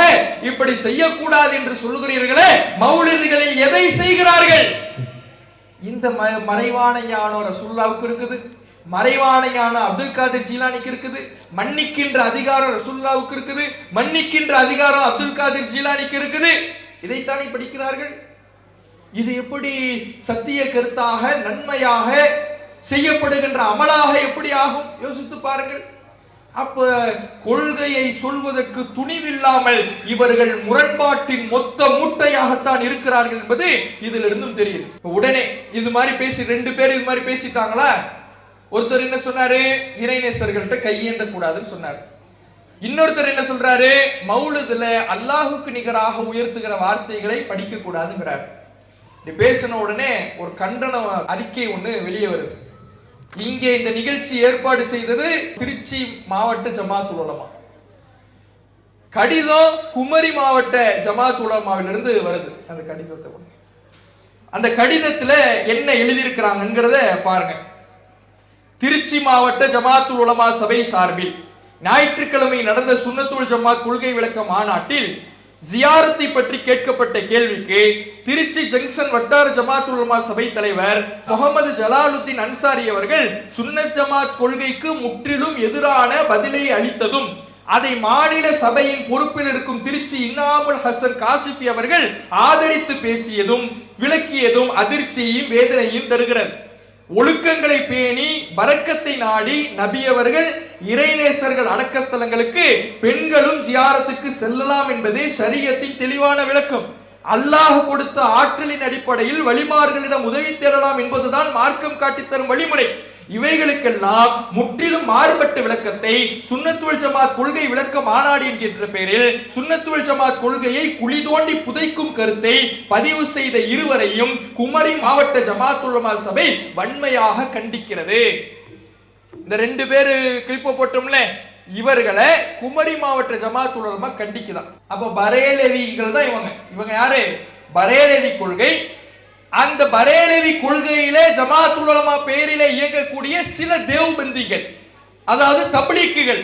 இப்படி செய்யக்கூடாது என்று சொல்லுகிறீர்களே, மௌலிதுகளில் எதை செய்கிறார்கள்? இந்த மறைவான ஞானம் ரசூலுல்லாஹ்வுக்கு இருக்குது, மறைவான ஞானம் அப்துல் காதிர் ஜீலானிக்கு இருக்குது, மன்னிக்கின்ற அதிகாரம் ரசூலுல்லாஹ்வுக்கு இருக்குது, மன்னிக்கின்ற அதிகாரம் அப்துல் காதிர் ஜீலானிக்கு இருக்குது. இதைத்தானே படிக்கிறார்கள். இது எப்படி சத்திய கருத்தாக நன்மையாக செய்யப்படுகின்ற அமலாக எப்படி ஆகும்? யோசித்து பாருங்கள். அப்ப கொள்கையை சொல்வதற்கு துணிவில்லாமல் இவர்கள் முரண்பாட்டின் மொத்த மூட்டையாகத்தான் இருக்கிறார்கள் என்பது இதிலிருந்தும் தெரியுது. உடனே இது மாதிரி பேசி 2 பேர் இது மாதிரி பேசிட்டாங்களா? ஒருத்தர் என்ன சொன்னாரு? இறைநேசர்கள்ட்ட கையேந்த கூடாதுன்னு சொன்னார். இன்னொருத்தர் என்ன சொல்றாரு? மௌலிதுல அல்லாஹுக்கு நிகராக உயர்த்துகிற வார்த்தைகளை படிக்க கூடாதுங்கிறார். பேசின உடனே ஒரு கண்டன அறிக்கை ஒண்ணு வெளியே வருது. இங்கே இந்த நிகழ்ச்சி ஏற்பாடு செய்தது திருச்சி மாவட்ட ஜமாத் உலமா. கடிதம் குமரி மாவட்ட ஜமாத் உலமாவிலிருந்து வருது. அந்த கடிதத்தை அந்த கடிதத்துல என்ன எழுதியிருக்கிறாங்கிறத பாருங்க. திருச்சி மாவட்ட ஜமாத் உலமா சபை சார்பில் ஞாயிற்றுக்கிழமை நடந்த சுன்னத்துல் ஜமாத் கொள்கை விளக்க மாநாட்டில் ஜியாரத்தை பற்றி கேட்கப்பட்ட கேள்விக்கு திருச்சி ஜங்ஷன் வட்டார ஜமாத் உலமா சபை தலைவர் முகமது ஜலாலுத்தீன் அன்சாரி அவர்கள் சுன்னத் ஜமாத் கொள்கைக்கு முற்றிலும் எதிரான பதிலை அளித்ததும் அதை மாநில சபையின் பொறுப்பில் இருக்கும் திருச்சி இன்னாமுல் ஹசன் காசிஃபி அவர்கள் ஆதரித்து பேசியதும் விளக்கியதும் அதிர்ச்சியையும் வேதனையும் தருகிறது. ஒழுக்கங்களை பேணி பரக்கத்தை நாடி நபி அவர்கள் இறைநேசர்கள் அடக்கஸ்தலங்களுக்கு பெண்களும் ஜியாரத்துக்கு செல்லலாம் என்பதே ஷரியத்தின் தெளிவான விளக்கம். அல்லாஹ் கொடுத்த ஆற்றலின் அடிப்படையில் வழிமார்களிடம் உதவி தேடலாம் என்பதுதான் மார்க்கம் காட்டித்தரும் வழிமுறை. இவைகளுக்கெல்லாம் முற்றிலும் மாறுபட்ட விளக்கத்தை சுன்னத்துல் ஜமாத் கொள்கை விளக்க மாநாடு என்கின்ற பெயரில் சுன்னத்துல் ஜமாத் கொள்கையை குழி தோண்டி புதைக்கும் கருத்தை பதிவு செய்த இருவரையும் குமரி மாவட்ட ஜமாத் உலமா சபை வன்மையாக கண்டிக்கிறது. இந்த 2 பேரு கிளிப்ப போட்டோம்ல, இவர்களை குமரி மாவட்ட ஜமாத் உலமா கண்டிக்குதான். அப்ப பரேலவிகள் தான் இவங்க யாரு? பரேலவி கொள்கை. அந்த பரேலவி கொள்கையிலே ஜமாத் உலமா பெயரிலே இயங்கக்கூடிய சில தேவ்பந்திகள், அதாவது தப்லீக்குகள்,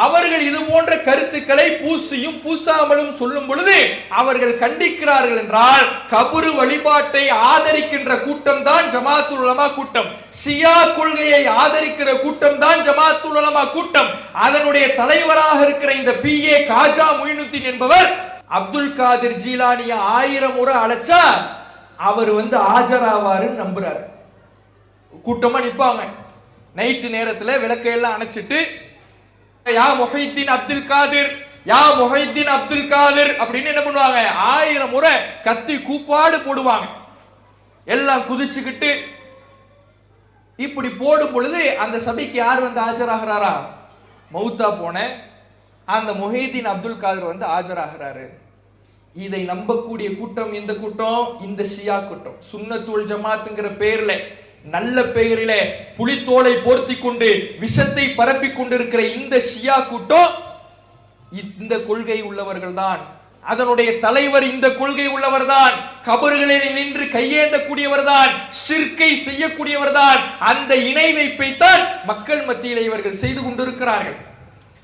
அவர்கள் இது போன்ற கருத்துக்களை பூசியும் பூசாமலும் சொல்லும் பொழுது அவர்கள் கண்டிக்கிறார்கள் என்றால் கபரு வழிபாட்டை ஆதரிக்கின்ற கூட்டம் தான் ஜமாத் உலமா கூட்டம். ஷியா கொள்கையை ஆதரிக்கிற கூட்டம் தான் ஜமாத் உலமா கூட்டம். அதனுடைய தலைவராக இருக்கிற இந்த PA காஜா முயினுத்தீன் என்பவர் அப்துல் காதிர் ஜீலானிய 1000 முறை அழைச்சா அவர் ஆஜராவாருன்னு நம்புறாரு. கூட்டமா நிப்பாங்க நைட்டு நேரத்துல விளக்கையெல்லாம் அணைச்சிட்டு யா முஹைத்தீன் அப்துல் காதிர், யா முஹைத்தீன் அப்துல் காதிர் அப்படின்னு என்ன பண்ணுவாங்க? 1000 முறை கத்தி கூப்பாடு போடுவாங்க. எல்லாம் குதிச்சுக்கிட்டு இப்படி போடும் பொழுது அந்த சபைக்கு யார் ஆஜராகிறாரா? மௌத்தா போன அந்த முஹைத்தீன் அப்துல் காதிர் ஆஜராகிறாரு. இதை நம்பக்கூடிய கூட்டம் எந்த கூட்டம்? இந்த ஷியா கூட்டம். சுன்னத்துல் ஜமாத்ங்கிற பெயர்ல, நல்ல பெயரிலே புலித்தோலை போர்த்தி கொண்டு விஷத்தை பரப்பி கொண்டிருக்கிற இந்த ஷியா கூட்டம் இந்த கொள்கை உள்ளவர்கள் தான். அதனுடைய தலைவர் இந்த கொள்கை உள்ளவர் தான். கபறுகளில் நின்று கையேந்தக்கூடியவர் தான். ஷிர்கை செய்யக்கூடியவர் தான். அந்த இணை வைப்பைத்தான் மக்கள் மத்தியில் இவர்கள் செய்து கொண்டிருக்கிறார்கள்.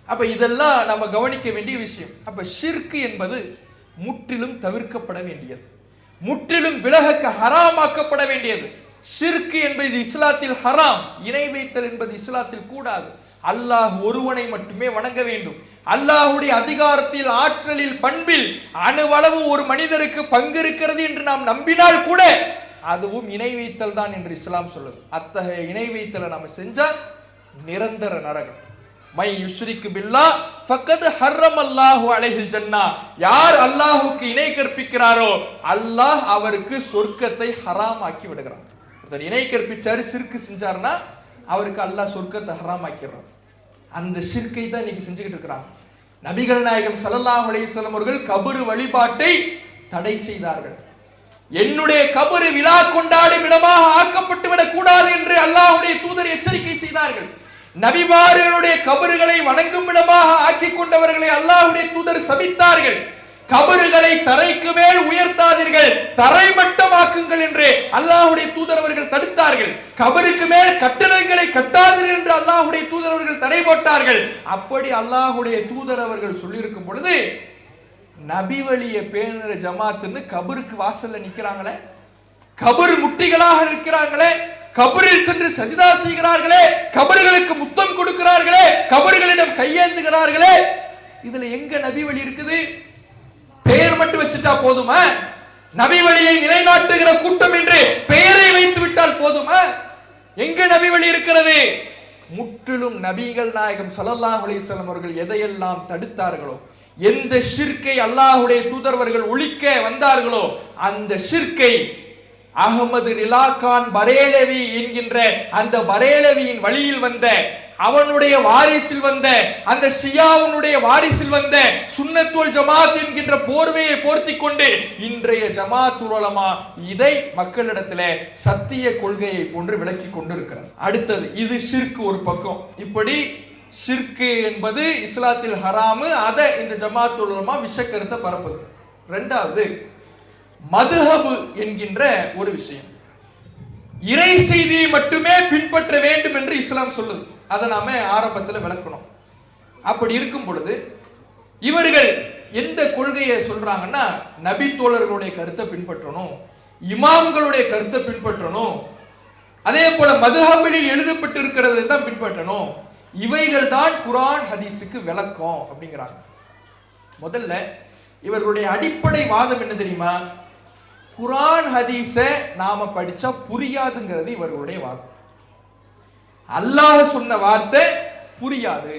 அப்ப இதெல்லாம் நம்ம கவனிக்க வேண்டிய விஷயம். அப்ப ஷிர்க் என்பது முற்றிலும் தவிர்க்கப்பட வேண்டியது, முற்றிலும் விலக ஹராமாக்கப்பட வேண்டியது. ஷிர்க் என்பது இஸ்லாத்தில் ஹராம், இணை வைத்தல் என்பது இஸ்லாத்தில் கூடாது. அல்லாஹ் ஒருவனை மட்டுமே வணங்க வேண்டும். அல்லாஹ்வுடைய அதிகாரத்தில், ஆற்றலில், பண்பில் அணுவளவு ஒரு மனிதருக்கு பங்கு இருக்கிறது என்று நாம் நம்பினால் கூட அதுவும் இணை வைத்தல் தான் என்று இஸ்லாம் சொல்லுது. அத்தகைய இணை வைத்தலை நாம செஞ்சா நிரந்தர நரகம். மை யுஷ்ரிக்கு பில்லாஹ் ஃபக்கத் ஹர்ரமல்லாஹு அலைஹில் ஜன்னா. யார் அல்லாஹ்வுக்கு இணை கற்பிக்கிறாரோ அல்லாஹ் அவருக்கு சொர்க்கத்தை ஹராம் ஆக்கி விடுகிறான். இணை கற்பிச்சாரு, ஷிர்க் செஞ்சாருன்னா அவருக்கு அல்லாஹ் சொர்க்கத்தை ஹராம் ஆக்கிடுறான். அந்த ஷிர்கை தான் இன்னைக்கு செஞ்சுக்கிட்டு இருக்கிறாங்க. நபிகள் நாயகம் ஸல்லல்லாஹு அலைஹி வஸல்லம் அவர்கள் கபரு வழிபாட்டை தடை செய்தார்கள். என்னுடைய கபரு விழா கொண்டாடும் இடமாக ஆக்கப்பட்டு விடக் கூடாது என்று அல்லாஹ்வுடைய தூதர் எச்சரிக்கை செய்தார்கள். நபிமார்களுடைய கபறுகளை வணங்கும் இடமாக ஆக்கி கொண்டவர்களை அல்லாஹ்வுடைய தூதர் சபித்தார்கள். கபறுகளை தரைக்கு மேல் உயர்த்தாதீர்கள், தரைமட்டமாக்குங்கள் என்று அல்லாஹ்வுடைய தூதரவர்கள் தடுத்தார்கள். கபருக்கு மேல் கட்டடங்களை கட்டாதீர்கள் என்று அல்லாஹ்வுடைய தூதரவர்கள் தடை போட்டார்கள். அப்படி அல்லாஹ்வுடைய தூதரவர்கள் சொல்லியிருக்கும் பொழுது நபி வழிய பேணுற ஜமாத்துன்னு கபருக்கு வாசல்ல நிக்கிறாங்களே, கபர் முட்டிகளாக இருக்கிறாங்களே, கபரில் சென்று சஜிதா செய்கிறார்களே, கபர்களுக்கு முத்தம் கொடுக்கிறார்களே, கபர்களிடம் கையேந்துகிறார்களே, இதுல எங்க நபி வழி இருக்குது? பெயர் மட்டும் வச்சுட்டா போதுமா? நபி வழியை நிலைநாட்டுகிற கூட்டம் என்று பெயரை வைத்து விட்டால் போதுமா? எங்க நபி வழி இருக்கிறது? முற்றிலும் நபிகள் நாயகம் ஸல்லல்லாஹு அலைஹி வஸல்லம் அவர்கள் எதையெல்லாம் தடுத்தார்களோ, எந்த ஷிர்க்கை அல்லாஹ்வுடைய தூதர்வர்கள் ஒழிக்க வந்தார்களோ அந்த ஷிர்க்கை அகமது ரிலா கான் பரேலவி என்கின்ற அந்த பரேலவியின் வழியில் வந்த, அவனுடைய வாரிசில் வந்த, அந்த ஷியாவுடைய வாரிசில் வந்த சுன்னத் வல் ஜமாத் என்கின்ற போர்வையை போர்த்தி கொண்டு இன்றைய ஜமாத்துல் உலமா இதை மக்களிடத்திலே சத்திய கொள்கையை போன்று விளக்கி கொண்டிருக்கிறார். அடுத்தது, இது ஷிர்க் ஒரு பக்கம். இப்படி ஷிர்க் என்பது இஸ்லாத்தில் ஹராமு, அதை இந்த ஜமாத்துல் உலமா விஷக்கருத்தை பரப்புது. இரண்டாவது, மதுஹப் என்கின்ற ஒரு விஷயம். இறை செய்தியை மட்டுமே பின்பற்ற வேண்டும் என்று இஸ்லாம் சொல்லுது. அதை நாம ஆரம்பத்தில் விளக்கணும். அப்படி இருக்கும் பொழுது இவர்கள் எந்த கொள்கையை சொல்றாங்கன்னா, நபி தோழர்களுடைய கருத்தை பின்பற்றணும், இமாம்களுடைய கருத்தை பின்பற்றணும், அதே போல மதுஹபில் எழுதப்பட்டு இருக்கிறதை தான் பின்பற்றணும், இவைகள் தான் குர்ஆன் ஹதீஸுக்கு விளக்கம் அப்படிங்கிறாங்க. முதல்ல இவர்களுடைய அடிப்படை வாதம் என்ன தெரியுமா? குர்ஆன் ஹதீஸை நாம படிச்சா புரியாதுங்கிறது இவர்களுடைய வாதம். அல்லாஹ் சொன்ன வார்த்தை புரியாது.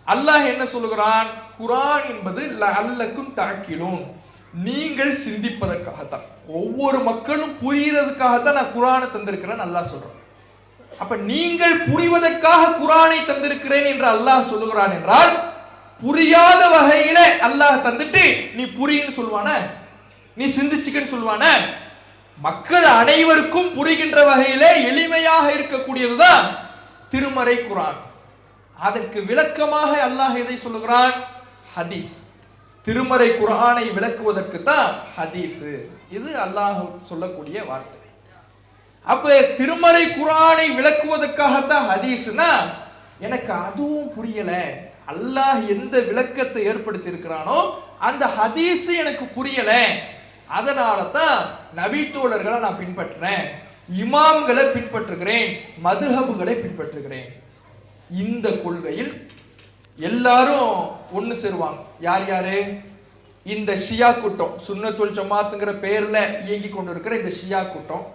அல்லாஹ் என்ன சொல்லுகிறான்? குர்ஆன் என்பது லஅல்லக்கும் தஅக்கிலூன், நீங்கள் சிந்திப்பதற்காகத்தான், ஒவ்வொரு மக்களும் புரியுறதுக்காகத்தான் நான் குர்ஆனை தந்திருக்கிறேன் அல்லாஹ் சொல்றான். அப்ப நீங்கள் புரிவதற்காக குர்ஆனை தந்திருக்கிறேன் என்று அல்லாஹ் சொல்லுகிறான் என்றால், புரியாத வகையில அல்லாஹ் தந்துட்டு நீ புரியுன்னு சொல்லுவான, நீ சிந்திச்சுக்கன்னு சொல்லுவான? மக்கள் அனைவருக்கும் புரிகின்ற வகையில எளிமையாக இருக்கக்கூடியதுதான் திருமறை குர்ஆன். அதற்கு விளக்கமாக அல்லாஹ் எதை சொல்லுகிறான்? ஹதீஸ். திருமறை குர்ஆனை விளக்குவதற்கு தான் ஹதீஸ். இது அல்லாஹ் சொல்லக்கூடிய வார்த்தை. அப்ப திருமறை குர்ஆனை விளக்குவதற்காகத்தான் ஹதீஸ்னா, எனக்கு அதுவும் புரியல, அல்லாஹ் எந்த விளக்கத்தை ஏற்படுத்தி இருக்கிறானோ அந்த ஹதீஸ் எனக்கு புரியல, அதனால தான் நபி தோழர்களை நான் பின்பற்றுறேன், இமாம்களை பின்பற்றுகிறேன், மதுஹபுகளை பின்பற்றுகிறேன். இந்த கொள்கையில் எல்லாரும் ஒன்னு சேருவாங்க. யார் யாரு? இந்த ஷியா கூட்டம், சுன்னத் வல் ஜமாத்ங்கிற பெயர்ல இயங்கி கொண்டிருக்கிற இந்த ஷியா கூட்டம்,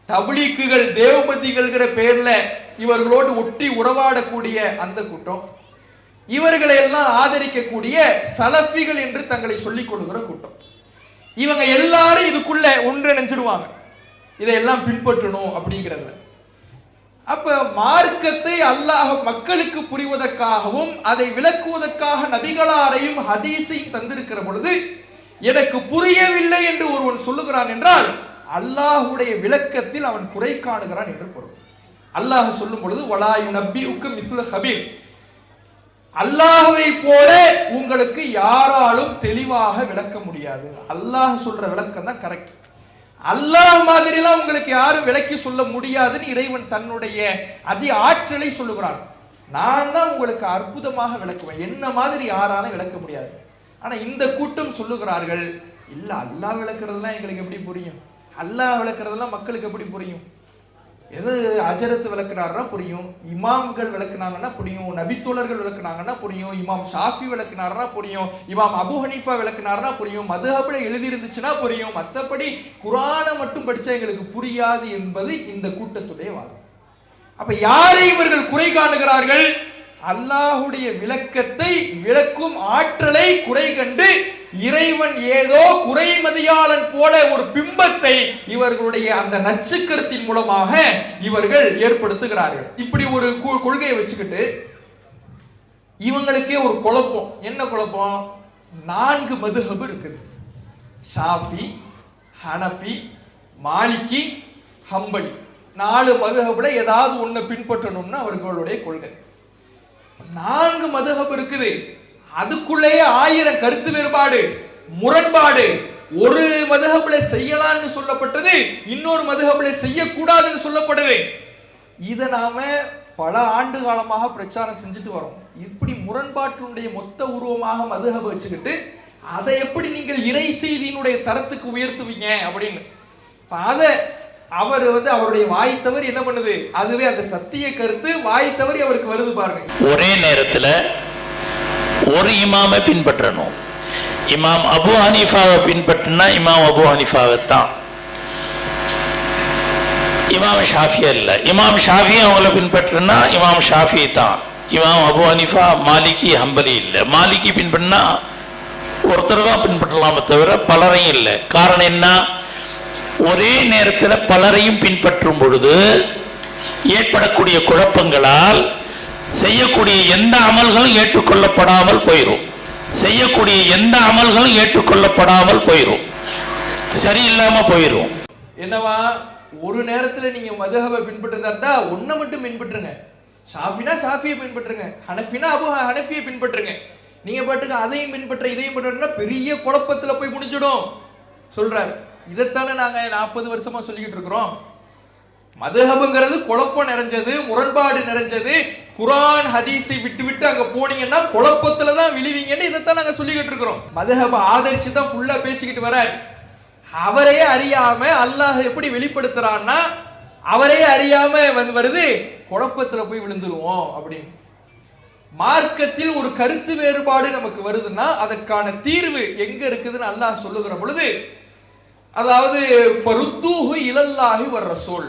தப்லீக்குகள் தேவபதிகள்ங்கிற பெயர்ல இவர்களோடு ஒட்டி உறவாடக்கூடிய அந்த கூட்டம், இவர்களை எல்லாம் ஆதரிக்கக்கூடிய சலஃபிகள் என்று தங்களை சொல்லிக் கொள்கிற கூட்டம். இவங்க எல்லாரும் இதுக்குள்ள ஒன்றிணைஞ்சிடுவாங்க, இதையெல்லாம் பின்பற்றணும் அப்படிங்கிறதுல. அப்ப மார்க்கத்தை அல்லாஹ் மக்களுக்கு புரிவதற்காகவும் அதை விளக்குவதற்காக நபிகளாரையும் ஹதீஸையும் தந்திருக்கிற பொழுது, எனக்கு புரியவில்லை என்று ஒருவன் சொல்லுகிறான் என்றால் அல்லாஹுடைய விளக்கத்தில் அவன் குறை காணுகிறான் என்று பொருள். அல்லாஹ் சொல்லும் பொழுது வலா யுனப்பிஉக மிஸ்லு ஹபீர், அல்லாஹ்வை போல உங்களுக்கு யாராலும் தெளிவாக விளக்க முடியாது. அல்லாஹ் சொல்ற விளக்கம் தான் கரெக்ட். அல்லாஹ் மாதிரிலாம் உங்களுக்கு யாரும் விளக்கி சொல்ல முடியாதுன்னு இறைவன் தன்னுடைய அதி ஆற்றலை சொல்லுகிறான். நான் தான் உங்களுக்கு அற்புதமாக விளக்குவேன், என்ன மாதிரி யாராலும் விளக்க முடியாது. ஆனா இந்த கூட்டம் சொல்லுகிறார்கள், இல்ல அல்லாஹ் விளக்குறதெல்லாம் எங்களுக்கு எப்படி புரியும், அல்லாஹ் விளக்குறதெல்லாம் மக்களுக்கு எப்படி புரியும்? எது அஜரத்து விளக்குனாருன்னா புரியும், இமாம்கள் விளக்குனாங்கன்னா புரியும், நபித்தோழர்கள் விளக்குனாங்கன்னா புரியும், இமாம் ஷாஃபி விளக்குனாருன்னா புரியும், இமாம் அபு ஹனீஃபா விளக்குனாருன்னா புரியும், மதுஹப்ல எழுதி இருந்துச்சுன்னா புரியும், மற்றபடி குர்ஆனை மட்டும் படிச்சா எங்களுக்கு புரியாது என்பது இந்த கூட்டத்துடைய வாதம். அப்ப யாரை இவர்கள் குறை காணுகிறார்கள்? அல்லாஹுடைய விளக்கத்தை விளக்கும் ஆற்றலை குறை கண்டு இறைவன் ஏதோ குறைமதியாளன் போல ஒரு பிம்பத்தை இவர்களுடைய அந்த நச்சுக்கருத்தின் மூலமாக இவர்கள் ஏற்படுத்துகிறார்கள். இப்படி ஒரு கொள்கையை வச்சுக்கிட்டு இவங்களுக்கே ஒரு குழப்பம். என்ன குழப்பம்? 4 மதுஹப் இருக்குது, ஷாஃபி, ஹனஃபி, மாலிகி, ஹம்பலி. 4 மதுஹப்ல ஏதாவது ஒண்ணு பின்பற்றணும்னு அவர்களுடைய கொள்கை. 4 மதுஹப் இருக்குது, அதுக்குள்ளேயே 1000 கருத்து வேறுபாடு, முரண்பாடு. ஒரு மதுஹப்ல செய்யலாம்னு சொல்லப்பட்டது, இன்னொரு மதுஹப்ல செய்யக்கூடாதுன்னு சொல்லப்படுது. இதை நாம பல ஆண்டு காலமாக பிரச்சாரம் செஞ்சுட்டு வரோம். இப்படி முரண்பாட்டினுடைய மொத்த உருவமாக மதுஹப் வச்சுக்கிட்டு அதை எப்படி நீங்கள் இறை செய்தியினுடைய தரத்துக்கு உயர்த்துவீங்க அப்படின்னு அதை அவர் அவருடைய வாய் தவறி என்ன பண்ணுது, அதுவே அந்த சத்திய கருத்து வாய் தவறி அவருக்கு வருது பாருங்க. ஒரே நேரத்தில் ஒரு இமாமை பின்பற்றணும். இமாம் அபு ஹனீஃபாவை பின்பற்றினா இமாம் அபு ஹனீஃபாவை தான், இமாம் ஷாஃபியா இல்லை. இமாம் ஷாஃபி அவங்கள பின்பற்றினா இமாம் ஷாஃபி தான். இமாம் அபு ஹனீஃபா மாலிகி ஹம்பலி இல்லை. மாலிகி பின்பற்றினா ஒருத்தர் தான் பின்பற்றலாமே தவிர பலரையும் இல்லை. காரணம் என்ன, ஒரே நேரத்தில் பலரையும் பின்பற்றும் பொழுது ஏற்படக்கூடிய குழப்பங்களால் செய்யக்கூடிய எந்த அமல்களும் ஏற்றுக்கொள்ளப்படாமல் போயிடும். செய்யக்கூடிய எந்த அமல்களும் ஏற்றுக்கொள்ளப்படாமல் போயிடும், சரியில்லாம போயிடும். என்னவா, ஒரு நேரத்தில் நீங்க மதுஹபை பின்பற்றதா இருந்தா ஒன்றை மட்டும் பின்பற்றுங்க. ஷாஃபினா ஷாஃபியை பின்பற்றுங்க, ஹனஃபினா அபு ஹனஃபியை பின்பற்றுங்க. நீங்க பாட்டுக்கு அதையும் பின்பற்ற இதையும் பின்பற்றா பெரிய குழப்பத்தில் போய் முடிஞ்சிடும் சொல்றாரு. இதைத்தானே நாங்க 40 வருஷமா சொல்லிக்கிட்டு இருக்கிறோம். மதுஹபுங்கிறது குழப்பம் நிறைஞ்சது, முரண்பாடு நிறைஞ்சது. குர்ஆன் ஹதீஸை விட்டு விட்டு அங்க போனீங்கன்னா குழப்பத்துல தான் விழுவீங்கன்னு இதைத்தான் நாங்க சொல்லிக்கிட்டு இருக்கிறோம். மதுஹபை ஆதரிச்சு தான் ஃபுல்லா பேசிக்கிட்டு வராரு. அவரே அறியாம அல்லாஹ் எப்படி வெளிப்படுத்துறான்னா அவரே அறியாம வருது, குழப்பத்துல போய் விழுந்துருவோம் அப்படின்னு. மார்க்கத்தில் ஒரு கருத்து வேறுபாடு நமக்கு வருதுன்னா அதற்கான தீர்வு எங்க இருக்குதுன்னு அல்லாஹ் சொல்லுகிற பொழுது, அதாவது ஃபருத்தூஹு இலல்லாஹி வர் ரசூல்,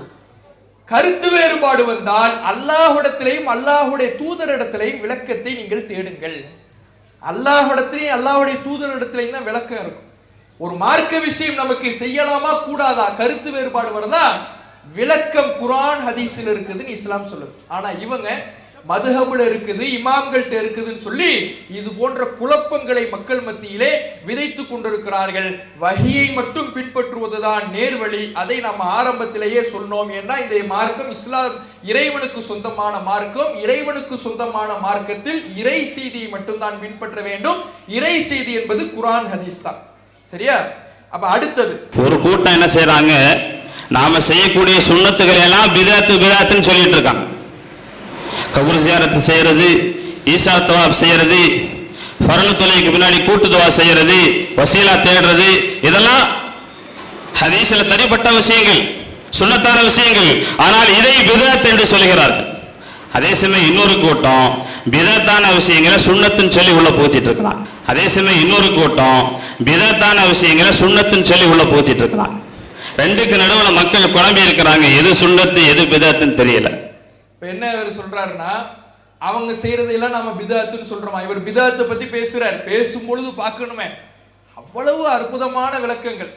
கருத்து வேறுபாடு வந்தால் அல்லாஹ்விடத்திலேயும் அல்லாஹ்வுடைய தூதரிடத்திலேயும் விளக்கத்தை நீங்கள் தேடுங்கள். அல்லாஹ்விடத்திலேயும் அல்லாஹ்வுடைய தூதரிடத்திலேயும் தான் விளக்கம் இருக்கும். ஒரு மார்க்க விஷயம் நமக்கு செய்யலாமா கூடாதா கருத்து வேறுபாடு வருதா, விளக்கம் குர்ஆன் ஹதீஸில் இருக்குதுன்னு இஸ்லாம் சொல்லுது. ஆனா இவங்க மதுஹபுல இருக்குது, இமாம்கள்ட்ட இருக்குதுன்னு சொல்லி இது போன்ற குழப்பங்களை மக்கள் மத்தியிலே விதைத்துக் கொண்டிருக்கிறார்கள். வஹியை மட்டும் பின்பற்றுவதுதான் நேர்வழி. அதை நாம் ஆரம்பத்திலேயே சொன்னோம். ஏன்னா இந்த மார்க்கம் இஸ்லாம் இறைவனுக்கு சொந்தமான மார்க்கம். இறைவனுக்கு சொந்தமான மார்க்கத்தில் இறை செய்தியை மட்டும்தான் பின்பற்ற வேண்டும். இறை செய்தி என்பது குர்ஆன் ஹதீஸ் தான். சரியா? அப்ப அடுத்தது ஒரு கூட்டம் என்ன செய்யறாங்க, நாம செய்யக்கூடிய சுன்னத்துக்களை எல்லாம் பிதாத்துன்னு சொல்லிட்டு இருக்காங்க. கபூர் ஜியாரத்து செய்யறது, ஈசா தவாப் செய்யறது, ஃபர்லு தொலைக்கு பின்னாடி கூட்டு துவா செய்யறது, வசீலா தேடுறது, இதெல்லாம் ஹதீஸ்ல தனிப்பட்ட விஷயங்கள், சுன்னத்தான விஷயங்கள். ஆனால் இதை பிதாத் என்று சொல்கிறார்கள். அதே சமயம் இன்னொரு கூட்டம் பிதத்தான விஷயங்களை சுன்னத்துன்னு சொல்லி உள்ள போத்திட்டு இருக்கிறான். அதே சமயம் இன்னொரு கூட்டம் பிதத்தான விஷயங்களை சுன்னத்துன்னு சொல்லி உள்ள போத்திட்டு இருக்கிறான். ரெண்டுக்கு நடுவில் மக்கள் குழம்பி இருக்கிறாங்க, எது சுன்னத்து எது பிதத்துன்னு தெரியல. இப்ப என்ன இவர் சொல்றாருன்னா, அவங்க செய்யறதையெல்லாம் நாம பிதாத்துன்னு சொல்றோமா. இவர் பிதாத்தை பத்தி பேசுறாரு, பேசும் பொழுது பார்க்கணுமே அவ்வளவு அற்புதமான விளக்கங்கள்.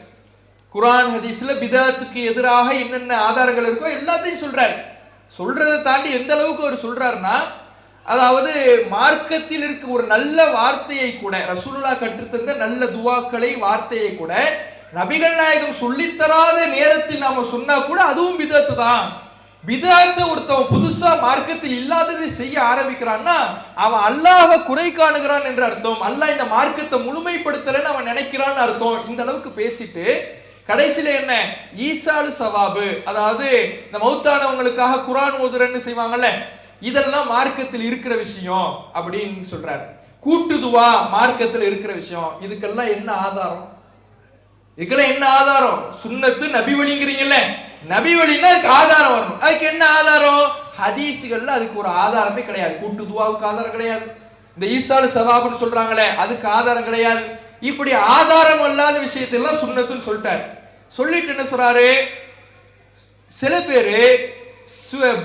குர்ஆன் ஹதீஸ்ல பிதாத்துக்கு எதிராக என்னென்ன ஆதாரங்கள் இருக்கோ எல்லாத்தையும் சொல்றாரு. சொல்றதை தாண்டி எந்த அளவுக்கு அவர் சொல்றாருன்னா, அதாவது மார்க்கத்தில் இருக்க ஒரு நல்ல வார்த்தையை கூட, ரசூலுல்லாஹ் கற்றுத்தந்த நல்ல துவாக்களை வார்த்தையை கூட நபிகள் நாயகம் சொல்லித்தராத நேரத்தில் நாம சொன்னா கூட அதுவும் பிதத்து தான். பிதத்தை ஒருத்தவன் புதுசா மார்க்கத்தில் இல்லாததை செய்ய ஆரம்பிக்கிறான்னா அவன் அல்லாஹ்வை குறை காணுகிறான் என்று அர்த்தம். அல்லாஹ் இந்த மார்க்கத்தை முழுமைப்படுத்தலன்னு அவன் நினைக்கிறான்னு அர்த்தம். இந்த அளவுக்கு பேசிட்டு கடைசியில என்ன, ஈசாலு சவாபு, அதாவது இந்த மௌத்தானவங்களுக்காக குர்ஆன் ஓதுறன்னு செய்வாங்கல்ல, இதெல்லாம் மார்க்கத்தில் இருக்கிற விஷயம் அப்படின்னு சொல்றாரு. கூட்டுதுவா மார்க்கத்தில் இருக்கிற விஷயம். இதுக்கெல்லாம் என்ன ஆதாரம்? இதுக்கெல்லாம் என்ன ஆதாரம்? சுன்னத்து நபி வழிங்கிறீங்கல்ல, நபி வழின்னா அதுக்கு ஆதாரம் வரணும். அதுக்கு என்ன ஆதாரம்? ஹதீஸ்கள்ல அதுக்கு ஒரு ஆதாரமே கிடையாது. கூட்டுதுவாவுக்கு ஆதாரம் கிடையாது. இந்த ஈசாலு சவாபுன்னு சொல்றாங்களே அதுக்கு ஆதாரம் கிடையாது. இப்படி ஆதாரம் அல்லாத விஷயத்தெல்லாம் சுன்னத்துன்னு சொல்லிட்டாரு. சொல்லிட்டு என்ன சொல்றாரு, சில பேரு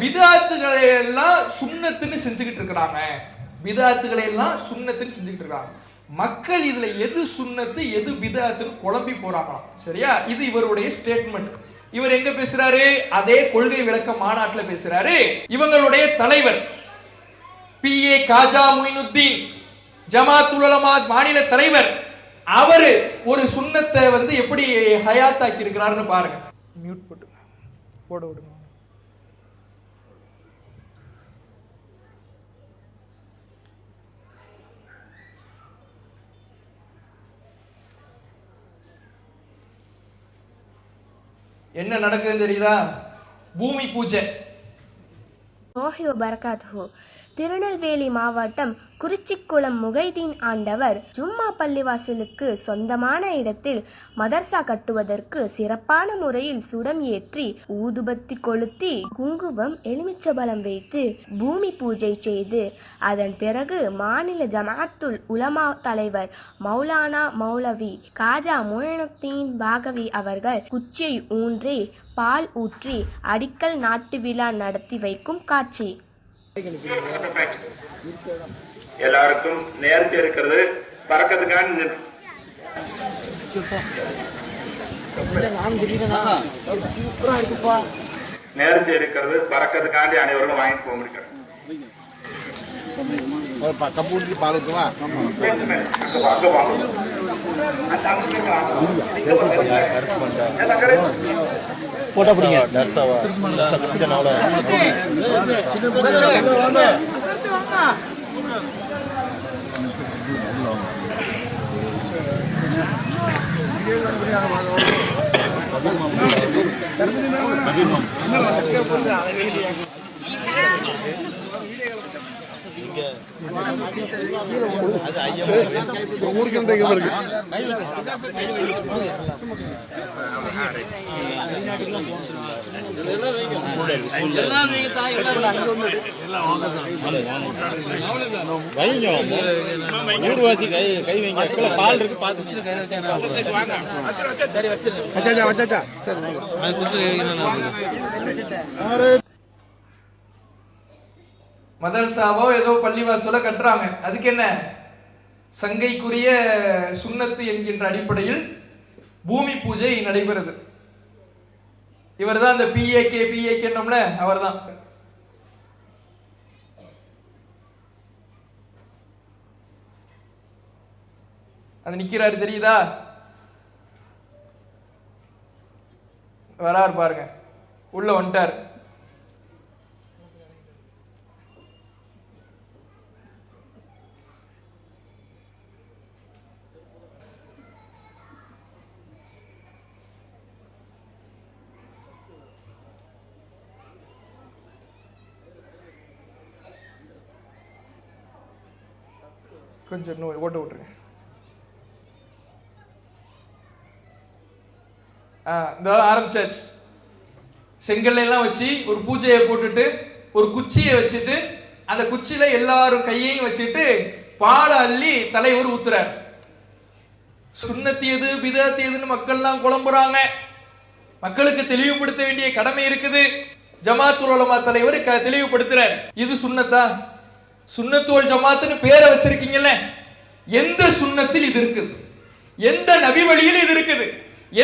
பிதாத்துகளை எல்லாம் சுன்னத்துன்னு செஞ்சுக்கிட்டு இருக்கிறாங்க. பிதாத்துகளை எல்லாம் சுன்னத்துன்னு செஞ்சுக்கிட்டு இருக்காங்க. மக்கள் இதுல எது சுன்னத்து எது பிதாத்துன்னு குழம்பி போறாங்களாம். சரியா? இது இவருடைய ஸ்டேட்மெண்ட். இவர் எங்க பேசுறாரு? அதே கொள்கை விளக்க மாநாட்டில் பேசுறாரு. இவங்களுடைய தலைவர் PA காஜா முயினுத்தீன், ஜமாத்துல் உலமா மாநில தலைவர், அவரு ஒரு சுன்னத்தை எப்படி ஹயாத்தாக்கி இருக்கிறாருன்னு பாருங்க. மியூட் போட்டு போட விடுங்க. என்ன நடக்குதுன்னு தெரியுதா? பூமி பூஜை. திருநெல்வேலி மாவட்டம் குறிச்சிக்குளம் முகைதீன் ஆண்டவர் ஜும்மா பள்ளிவாசலுக்கு சொந்தமான இடத்தில் மதர்சா கட்டுவதற்கு சிறப்பான முறையில் சுடம் ஏற்றி ஊதுபத்தி கொளுத்தி குங்குமம் எலுமிச்சபலம் வைத்து பூமி பூஜை செய்து அதன் பிறகு மாநில ஜமாத்துல் உலமா தலைவர் மௌலானா மௌலவி காஜா மொயினுத்தீன் பாகவி அவர்கள் குச்சியை ஊன்றி பால் ஊற்றி அடிக்கல் நாட்டு விழா நடத்தி வைக்கும் காட்சி. எல்லாருக்கும் நேர்ச்சி இருக்கிறது பறக்கிறதுக்கான நேர்ச்சி இருக்கிறது பறக்கிறதுக்காண்டி அனைவரும் வாங்கி போக முடியும். போட்டோ பிடிங்க. ஊர்வாசி கை வைங்க. பால் இருக்கு பார்த்து மதரசாவோ ஏதோ பள்ளிவாசலோ கட்டுறாங்க. அதுக்கு என்ன? சங்கைக்குரிய சுன்னத்து என்கின்ற அடிப்படையில் பூமி பூஜை நடைபெறுது. இவர் தான் அந்த பிஏகேன்னோம்ல, அவர் தான். அது நிக்கிறாரு தெரியுதா? வராரு பாருங்க, உள்ள வந்துட்டார். கொஞ்சம் ஓட்ட விட்டுருங்க. இந்த ஆரம்பிச்சாச்சு. செங்கல்ல எல்லாம் வச்சு ஒரு பூஜையை போட்டுட்டு ஒரு குச்சியை வச்சுட்டு அந்த குச்சியில எல்லாரும் கையையும் வச்சுட்டு பாலை அள்ளி தலைவர் ஊத்துறார். சுன்னத்தியது பிதத்தியதுன்னு மக்கள்லாம் குழம்புறாங்க. மக்களுக்கு தெளிவுபடுத்த வேண்டிய கடமை இருக்குது. ஜமாத்துல் உலமா தலைவர் தெளிவுபடுத்துறார். இது சுன்னத்தா? சுன்னத்துல் ஜமாத்துன்னு பேரை வச்சிருக்கீங்கல்ல, எந்த சுன்னத்தில் இது இருக்குது? எந்த நபி வழியில் இது இருக்குது?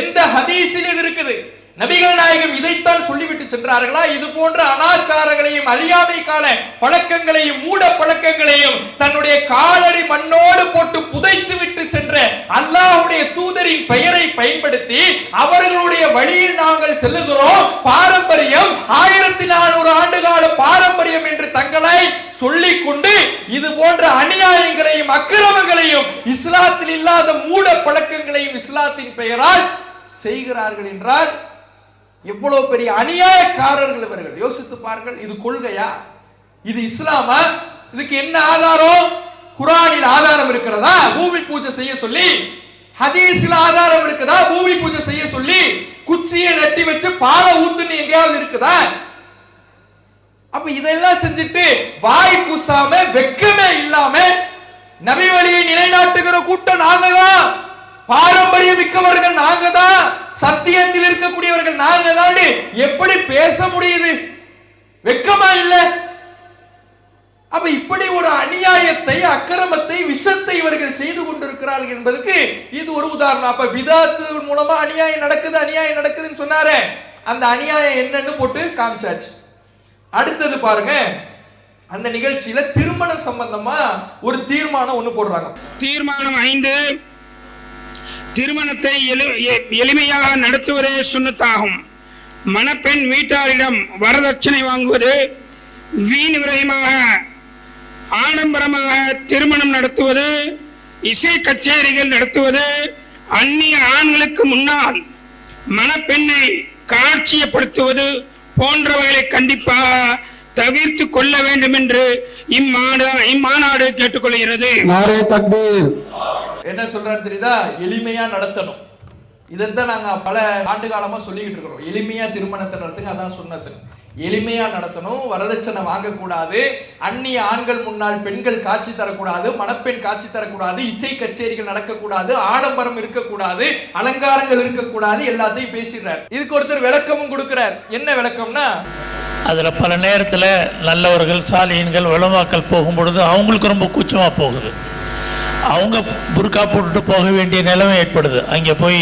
எந்த ஹதீஸில் இது இருக்குது? நபிகள் நாயகம் இதைத்தான் சொல்லிவிட்டு சென்றார்களா? இது போன்ற அனாச்சாரங்களையும் அறியாமை கால பழக்கங்களையும் மூட பழக்கங்களையும் தன்னுடைய காலடி மண்ணோடு போட்டு புதைத்து விட்டு சென்ற அல்லாஹ்வுடைய தூதரின் பெயரை பயன்படுத்தி அவர்களுடைய வழியில் நாங்கள் செல்லுகிறோம், பாரம்பரியம் 1400 ஆண்டுகால பாரம்பரியம் என்று தங்களை சொல்லிக் கொண்டு இது போன்ற அநியாயங்களையும் அக்கிரமங்களையும் இஸ்லாத்தில் இல்லாத மூட பழக்கங்களையும் இஸ்லாத்தின் பெயரால் செய்கிறார்கள் என்றால் எவ்வளவு பெரிய அநியாயக்காரர்கள் இவர்கள். யோசித்து பாருங்கள். இது கொள்கையா? இது இஸ்லாமா? இதுக்கு என்ன ஆதாரம்? குர்ஆனில் ஆதாரம் இருக்கிறதா பூமி பூஜை செய்ய சொல்லி? ஹதீஸில் ஆதாரம் இருக்குதா பூமி பூஜை செய்ய சொல்லி? குச்சியை நட்டி வச்சு பாலை ஊத்துன்னு எங்கேயாவது இருக்குதா? அப்ப இதெல்லாம் செஞ்சுட்டு வாய் கூசாம வெக்கமே இல்லாம நபி வழியை நிலைநாட்டுகிற கூட்டம் நாங்க தான், பாரம்பரியம் மிக்கவர்கள் நாங்க தான், சத்தியத்தில் இருக்கக்கூடியவர்கள் நாங்க தான் எப்படி பேச முடியுது? வெக்கமா இல்ல? அப்ப இப்படி ஒரு அநியாயத்தை, அக்கிரமத்தை, விஷத்தை இவர்கள் செய்து கொண்டிருக்கிறார்கள் என்பதற்கு இது ஒரு உதாரணம். அப்ப பிதாத்து மூலமா அநியாயம் நடக்குதுன்னு சொன்னாரே, அந்த அநியாயம் என்னன்னு போட்டு காமிச்சாச்சு. அடுத்தது பாருங்க, அந்த நிகழ்ச்சியில திருமணம் சம்பந்தமா ஒரு தீர்மானம் ஒண்ணு போடுறாங்க. தீர்மானம் 5, திருமணத்தை எளிமையாக நடத்துவதே சுன்னத்தாகும். மணப்பெண் வீட்டாரிடம் வரதட்சணை வாங்குவது, வீண் விரயமாக ஆடம்பரமாக திருமணம் நடத்துவது, இசை கச்சேரிகள் நடத்துவது, அந்நிய ஆண்களுக்கு முன்னால் மணப்பெண்ணை காட்சியப்படுத்துவது போன்றவைகளை கண்டிப்பாக தவிர்த்து கொள்ள வேண்டும் என்று இம்மாநாடு கேட்டுக்கொள்கிறது. என்ன சொல்றாரு தெரியுதா? எளிமையா நடத்தணும். இதைத்தான் நாங்க பல ஆண்டு காலமா சொல்லிக்கிட்டு இருக்கிறோம். எளிமையா திருமணத்தை நடத்துங்க, அதான் சொன்னது. எளிமையா நடத்தணும், வரதட்சணை வாங்கக்கூடாது, அந்நிய ஆண்கள் முன்னால் பெண்கள் காட்சி தரக்கூடாது, மணப்பெண் காட்சி தரக்கூடாது, இசை கச்சேரிகள் நடக்கக்கூடாது, ஆடம்பரம் இருக்கக்கூடாது, அலங்காரங்கள் இருக்கக்கூடாது, எல்லாத்தையும் பேசிடுறார். இதுக்கு ஒருத்தர் விளக்கமும் கொடுக்கிறார். என்ன விளக்கம்னா, அதுல பல நேரத்துல நல்லவர்கள் சாலியன்கள் உலமாக்கள் போகும் பொழுது அவங்களுக்கு ரொம்ப கூச்சமா போகுது. அவங்க புர்கா போட்டுட்டு போக வேண்டிய நிலைமை ஏற்படுது. அங்கே போய்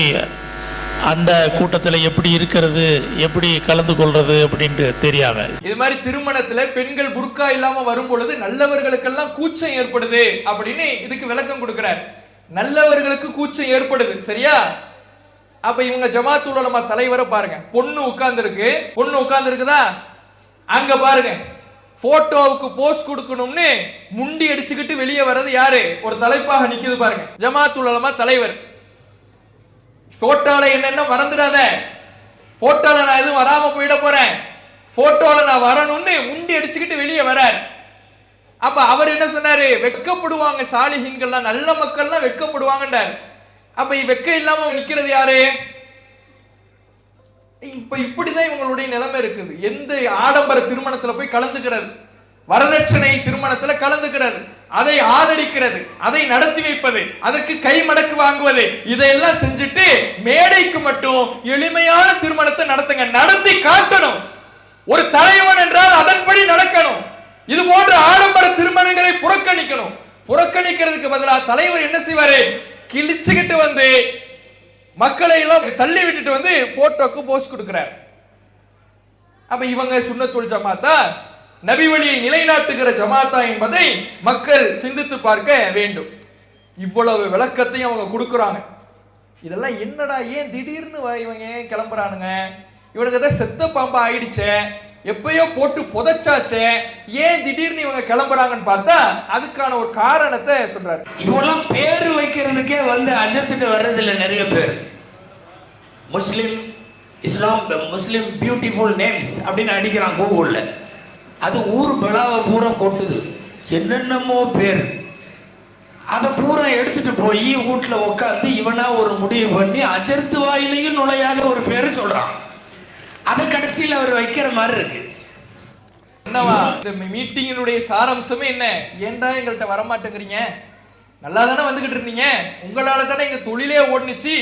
அந்த கூட்டத்தில் எப்படி இருக்கிறது, எப்படி கலந்து கொள்றது அப்படின்ட்டு தெரியாம. இது மாதிரி திருமணத்துல பெண்கள் புர்கா இல்லாம வரும் பொழுது நல்லவர்களுக்கெல்லாம் கூச்சம் ஏற்படுது அப்படின்னு இதுக்கு விளக்கம் கொடுக்கிறார். நல்லவர்களுக்கு கூச்சம் ஏற்படுது, சரியா? அப்ப இவங்க ஜமாத்துல் உலமா தலைவரை பாருங்க. பொண்ணு உட்கார்ந்து இருக்குதா? அங்க பாருங்க, போட்டோவுக்கு போஸ்ட் கொடுக்கணும்னு முண்டி அடிச்சுக்கிட்டு வெளியே வர்றது யாரு? ஒரு தலைப்பாக நிக்குது பாருங்க, ஜமாத்துல் உலமா தலைவர். போட்டோல என்னென்ன மறந்துடாத, போட்டோல நான் எதுவும் வராம போயிட போறேன், போட்டோல நான் வரணும்னு முண்டி அடிச்சுக்கிட்டு வெளியே வரார். அப்ப அவர் என்ன சொன்னாரு? வெட்கப்படுவாங்க சாலிஹீன்கள்லாம், நல்ல மக்கள்லாம் வெட்கப்படுவாங்கன்றார். அப்ப வெட்க இல்லாம நிக்கிறது யாரு? இப்ப இப்படிதான் இவங்களுடைய நிலைமை இருக்குது. எந்த ஆடம்பர திருமணத்துல போய் கலந்துக்கிறது, வரதட்சணை திருமணத்துல கலந்துக்கிறது, அதை ஆதரிக்கிறது, அதை நடத்தி வைப்பது, அதற்கு கை மடக்கு வாங்குவது, இதையெல்லாம் செஞ்சுட்டு மேடைக்கு மட்டும் எளிமையான திருமணத்தை நடத்துங்க, நடத்தி காட்டணும். ஒரு தலைவன் என்றால் அதன்படி நடக்கணும். இது போன்ற ஆடம்பர திருமணங்களை புறக்கணிக்கணும். புறக்கணிக்கிறதுக்கு பதிலாக தலைவர் என்ன செய்வாரு? கிழிச்சுக்கிட்டு வந்து மக்களை எல்லாம் தள்ளி விட்டுட்டு வந்து போட்டோக்கு போஸ்ட் கொடுக்கிறார். அப்ப இவங்க சுன்னத்துல் ஜமாத்தா, நபி வழியை நிலைநாட்டுகிற ஜமாத்தா என்பதை மக்கள் சிந்தித்து பார்க்க வேண்டும். இவ்வளவு விளக்கத்தையும் அவங்க கொடுக்குறாங்க. இதெல்லாம் என்னடா, ஏன் திடீர்னு இவங்க கிளம்புறானுங்க? இவனுக்கு தான் செத்த பாம்பா ஆயிடுச்சே, எப்பயோ போட்டு புதைச்சாச்சே, ஏன் திடீர்னு இவங்க கிளம்புறாங்கன்னு பார்த்தா அதுக்கான ஒரு காரணத்தை சொல்றாரு. இவெல்லாம் பேரு வைக்கிறதுக்கே வந்து அஜர்த்துட்டு வர்றதில்லை நிறைய பேர். முஸ்லிம் பியூட்டிஃபுல் நேம்ஸ் அப்படின்னு அடிக்கிறான் கூகுள்ல. அது ஊர் பலாவை பூரா கொட்டுது, என்னென்னமோ பேர். அதை பூரா எடுத்துட்டு போய் வீட்டுல உட்காந்து இவனா ஒரு முடிவு பண்ணி அஜர்த்து வாயிலையும் நுழையாத ஒரு பேரு சொல்றான். அது கடைசியில் அவர் வைக்கிற மாதிரி இருக்கு. என்னவா இந்த மீட்டிங்கினுடைய சாராம்சமே என்ன? ஏன்டா எங்கள்கிட்ட வரமாட்டேங்கிறீங்க? நல்லா தானே வந்துகிட்டு இருந்தீங்க, உங்களால தானே எங்க தொழிலே ஓடுனுச்சு.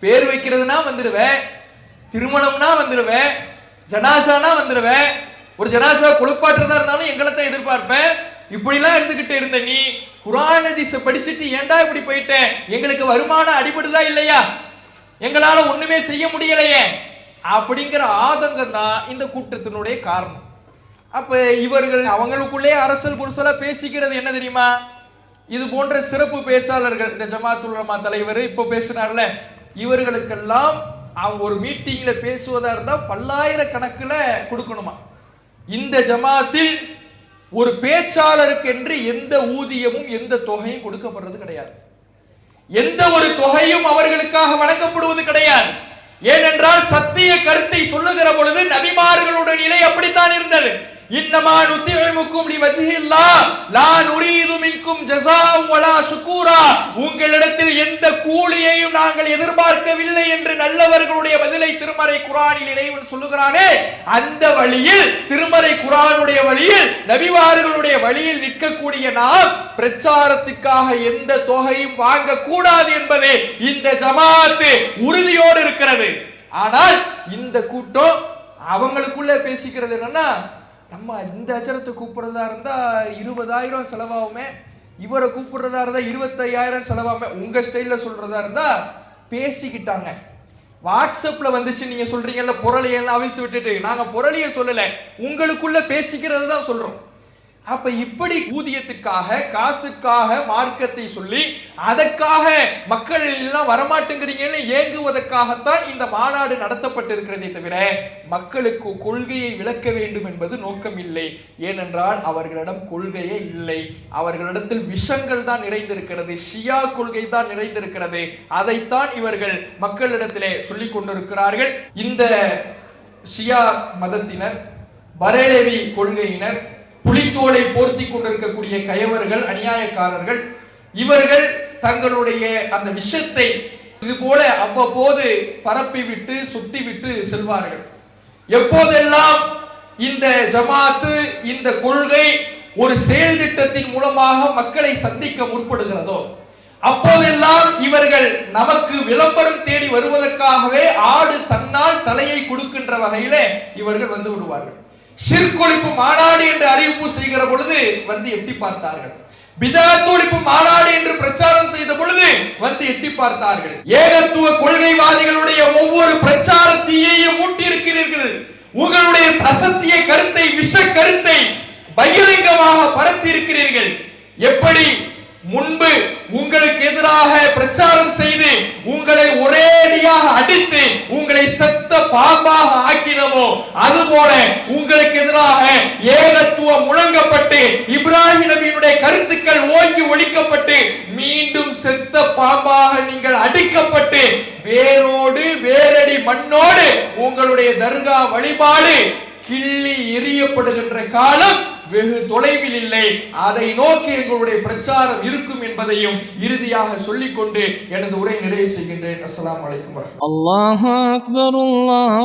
பேர் வைக்கிறதுனா வந்துடுவேன், திருமணம்னா வந்துடுவேன், ஜனாசானா வந்துடுவேன், ஒரு ஜனாசா குளிப்பாட்டுறதா இருந்தாலும் எங்களை தான் எதிர்பார்ப்பேன். இப்படிலாம் இருந்துகிட்டு இருந்த நீ குர்ஆன் ஹதீஸை படிச்சுட்டு ஏன்டா இப்படி போயிட்ட? எங்களுக்கு வருமானம் அடிபடுதா இல்லையா? எங்களால ஒண்ணுமே செய்ய முடியலையே அப்படிங்கிற ஆதங்கம் தான் இந்த கூட்டத்தினுடைய காரணம். அப்ப இவர்கள் அவங்களுக்குள்ளே அரசல் புரசலா பேசிக்கிறது என்ன தெரியுமா? இது போன்ற சிறப்பு பேச்சாளர்கள், இந்த ஜமாத்துல் உலமா தலைவர் இப்ப பேசினார்ல, இவர்களுக்கெல்லாம் அவங்க ஒரு மீட்டிங்ல பேசுவதா இருந்தா பல்லாயிரக்கணக்கில் கொடுக்கணுமா. இந்த ஜமாத்தில் ஒரு பேச்சாளருக்கு என்று எந்த ஊதியமும் எந்த தொகையும் கொடுக்கப்படுறது கிடையாது. எந்த ஒரு தொகையும் அவர்களுக்காக வழங்கப்படுவது கிடையாது. ஏனென்றால் சத்திய கருத்தை சொல்லுகிற பொழுது நபிமார்களுடைய நிலை அப்படித்தான் இருந்தது. இன்னமா நுத்திமுக்கும் லிவஜ்ஹில்லாஹ் லா நுரீது மின்கும் ஜஸாஅ வலா ஷுக்கூரா, உங்களிடத்தில் எந்த கூலியையும் நாங்கள் எதிர்பார்க்கவில்லை என்று நல்லவர்களுடைய பதிலை திருமறை குர்ஆனில் இறைவன் சொல்லுகிறானே, அந்த வழியில், திருமறை குர்ஆனுடைய வழியில், நபிமார்களுடைய வழியில் நிற்கக்கூடிய நாம் பிரச்சாரத்துக்காக எந்த தொகையும் வாங்க கூடாது என்பதே இந்த ஜமாத் உறுதியோடு இருக்கிறது. ஆனால் இந்த கூட்டம் அவங்களுக்குள்ள பேசிக்கிறது என்னன்னா, நம்ம இந்த அச்சரத்தை கூப்பிடுறதா இருந்தா 20,000 செலவாகுமே, இவரை கூப்பிடுறதா இருந்தா 25,000 செலவாகுமே. உங்க ஸ்டைல்ல சொல்றதா இருந்தா பேசிக்கிட்டாங்க. வாட்ஸ்அப்ல வந்துச்சு, நீங்க சொல்றீங்கல்ல புரளியெல்லாம் அவிழ்த்து விட்டுட்டு, நாங்க புரளிய சொல்லல, உங்களுக்குள்ள பேசிக்கிறது தான் சொல்றோம். அப்ப இப்படி ஊதியத்துக்காக காசுக்காக மார்க்கத்தை சொல்லி அதற்காக மக்கள் எல்லாம் வரமாட்டேங்கிறீங்கன்னு ஏங்குவதற்காகத்தான் இந்த மாநாடு நடத்தப்பட்டிருக்கிறதே தவிர மக்களுக்கு கொள்கையை விளக்க வேண்டும் என்பது நோக்கம் இல்லை. ஏனென்றால் அவர்களிடம் கொள்கையே இல்லை, அவர்களிடத்தில் விஷங்கள் தான் நிறைந்திருக்கிறது, ஷியா கொள்கை தான் நிறைந்திருக்கிறது. அதைத்தான் இவர்கள் மக்களிடத்திலே சொல்லிக் கொண்டிருக்கிறார்கள். இந்த ஷியா மதத்தினர், பரேலவி கொள்கையினர், புலித்தோலை போர்த்தி கொண்டிருக்கக்கூடிய கயவர்கள், அநியாயக்காரர்கள், இவர்கள் தங்களுடைய அந்த விஷத்தை இது போல அவ்வப்போது பரப்பிவிட்டு சுட்டிவிட்டு செல்வார்கள். எப்போதெல்லாம் இந்த ஜமாத்து, இந்த கொள்கை ஒரு செயல் திட்டத்தின் மூலமாக மக்களை சந்திக்க முற்படுகிறதோ அப்போதெல்லாம் இவர்கள் நமக்கு விளம்பரம் தேடி வருவதற்காகவே ஆடு தன்னால் தலையை கொடுக்கின்ற வகையிலே இவர்கள் வந்து விடுவார்கள். ஷிர்க் மாநாடு என்று அறிவிப்பு செய்கிற பொழுது வந்து எட்டி பார்த்தார்கள். பிதஅத் ஒழிப்பு மாநாடு என்று பிரச்சாரம் செய்த பொழுது வந்து எட்டி பார்த்தார்கள். ஏகத்துவ கொள்கைவாதிகளுடைய ஒவ்வொரு பிரச்சாரத்தையும் மூட்டியிருக்கிறீர்கள். உங்களுடைய அசத்திய கருத்தை, விஷ கருத்தை பகிரங்கமாக பரப்பி இருக்கிறீர்கள். எப்படி முன்பு உங்களுக்கு எதிராக பிரச்சாரம் செய்து உங்களை ஒரேடியாக அடித்து உங்களை செத்த பாம்பாக ஆக்கினமோ அதுபோல உங்களுக்கு எதிராக ஏகத்துவம் முழங்கப்பட்டு இப்ராஹிம் நபியினுடைய கருத்துக்கள் ஓங்கி ஒழிக்கப்பட்டு மீண்டும் செத்த பாம்பாக நீங்கள் அடிக்கப்பட்டு வேரோடு வேரடி மண்ணோடு உங்களுடைய தர்கா வழிபாடு கிள்ளி எறியப்படுகின்ற காலம் வெகு தொலைவில் இல்லை. அதை நோக்கி எங்களுடைய பிரச்சாரம் இருக்கும் என்பதையும் இறுதியாக சொல்லிக்கொண்டு எனது உரை நிறைவு செய்கின்றேன். அஸ்ஸலாமு அலைக்கும். அல்லாஹு அக்பர். அல்லாஹ்